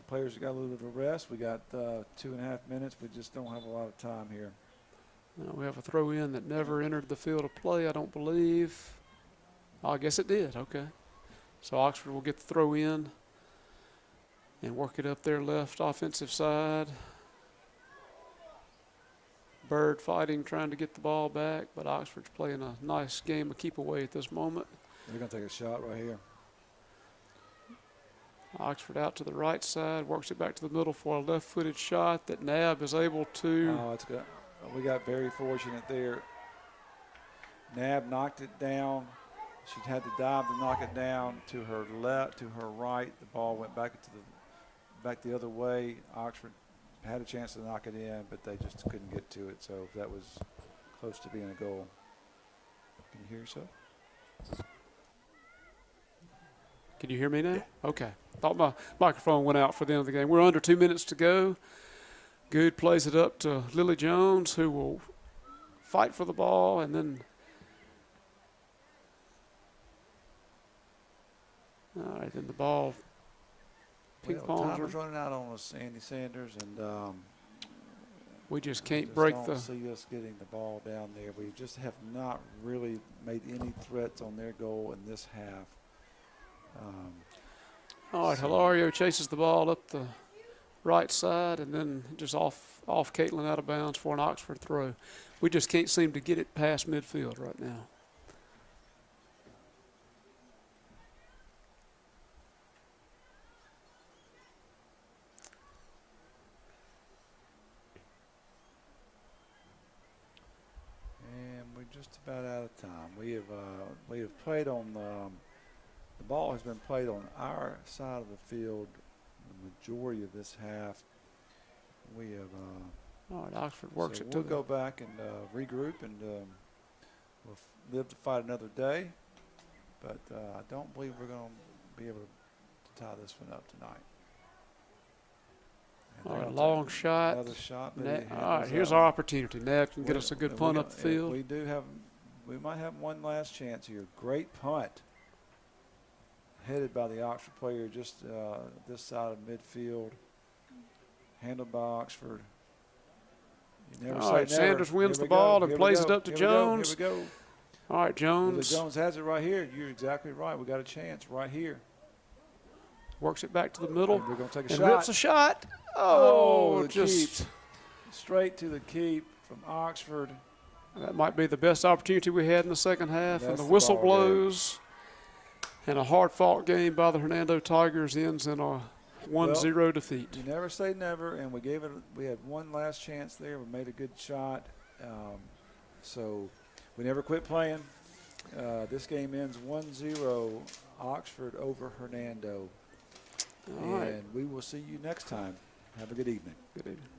players that got a little bit of a rest. We got 2.5 minutes. We just don't have a lot of time here. We have a throw in that never entered the field of play, I don't believe. Oh, I guess it did. Okay. So Oxford will get the throw in and work it up their left offensive side. Bird fighting, trying to get the ball back, but Oxford's playing a nice game of keep away at this moment. They're going to take a shot right here. Oxford out to the right side, works it back to the middle for a left-footed shot that Nab is able to. Oh, it's good. We got very fortunate there. Nab knocked it down. She had to dive to knock it down to her left, to her right. The ball went back the other way. Oxford had a chance to knock it in, but they just couldn't get to it. So that was close to being a goal. Can you hear yourself? Can you hear me now? Okay. Thought my microphone went out for the end of the game. We're under 2 minutes to go. Good plays it up to Lily Jones, who will fight for the ball, and then all right, then the ball ping-pongs. Timer's running out on us, Andy Sanders, and we just can't just break don't see us getting the ball down there. We just have not really made any threats on their goal in this half. All right, Hilario chases the ball up the right side and then just off Caitlin out of bounds for an Oxford throw. We just can't seem to get it past midfield right now. And we're just about out of time. We have played on the ball has been played on our side of the field the majority of this half. We have. All right, Oxford works So it to we'll the go back and regroup, and we'll live to fight another day. But I don't believe we're going to be able to tie this one up tonight. And all they're right, gonna long take shot. Another shot. But All right, here's our opportunity. Nab can get us a good punt up the field. We might have one last chance here. Great punt. Headed by the Oxford player just this side of midfield. Handled by Oxford. You never All say right, never. Sanders wins Here the we ball go. and Here plays we it go. up to Here we go. Jones. Here we go. All right, Jones. Jones has it right here. You're exactly right. We got a chance right here. Works it back to the middle. And we're going to take a and shot. rips a shot. Oh, the just keep. Straight to the keep from Oxford. that might be the best opportunity we had in the second half. That's And the the whistle ball game. blows. And a hard-fought game by the Hernando Tigers ends in a 1-0 defeat. You never say never, and we had one last chance there. We made a good shot. So we never quit playing. This game ends 1-0, Oxford over Hernando. All right. And we will see you next time. Have a good evening. Good evening.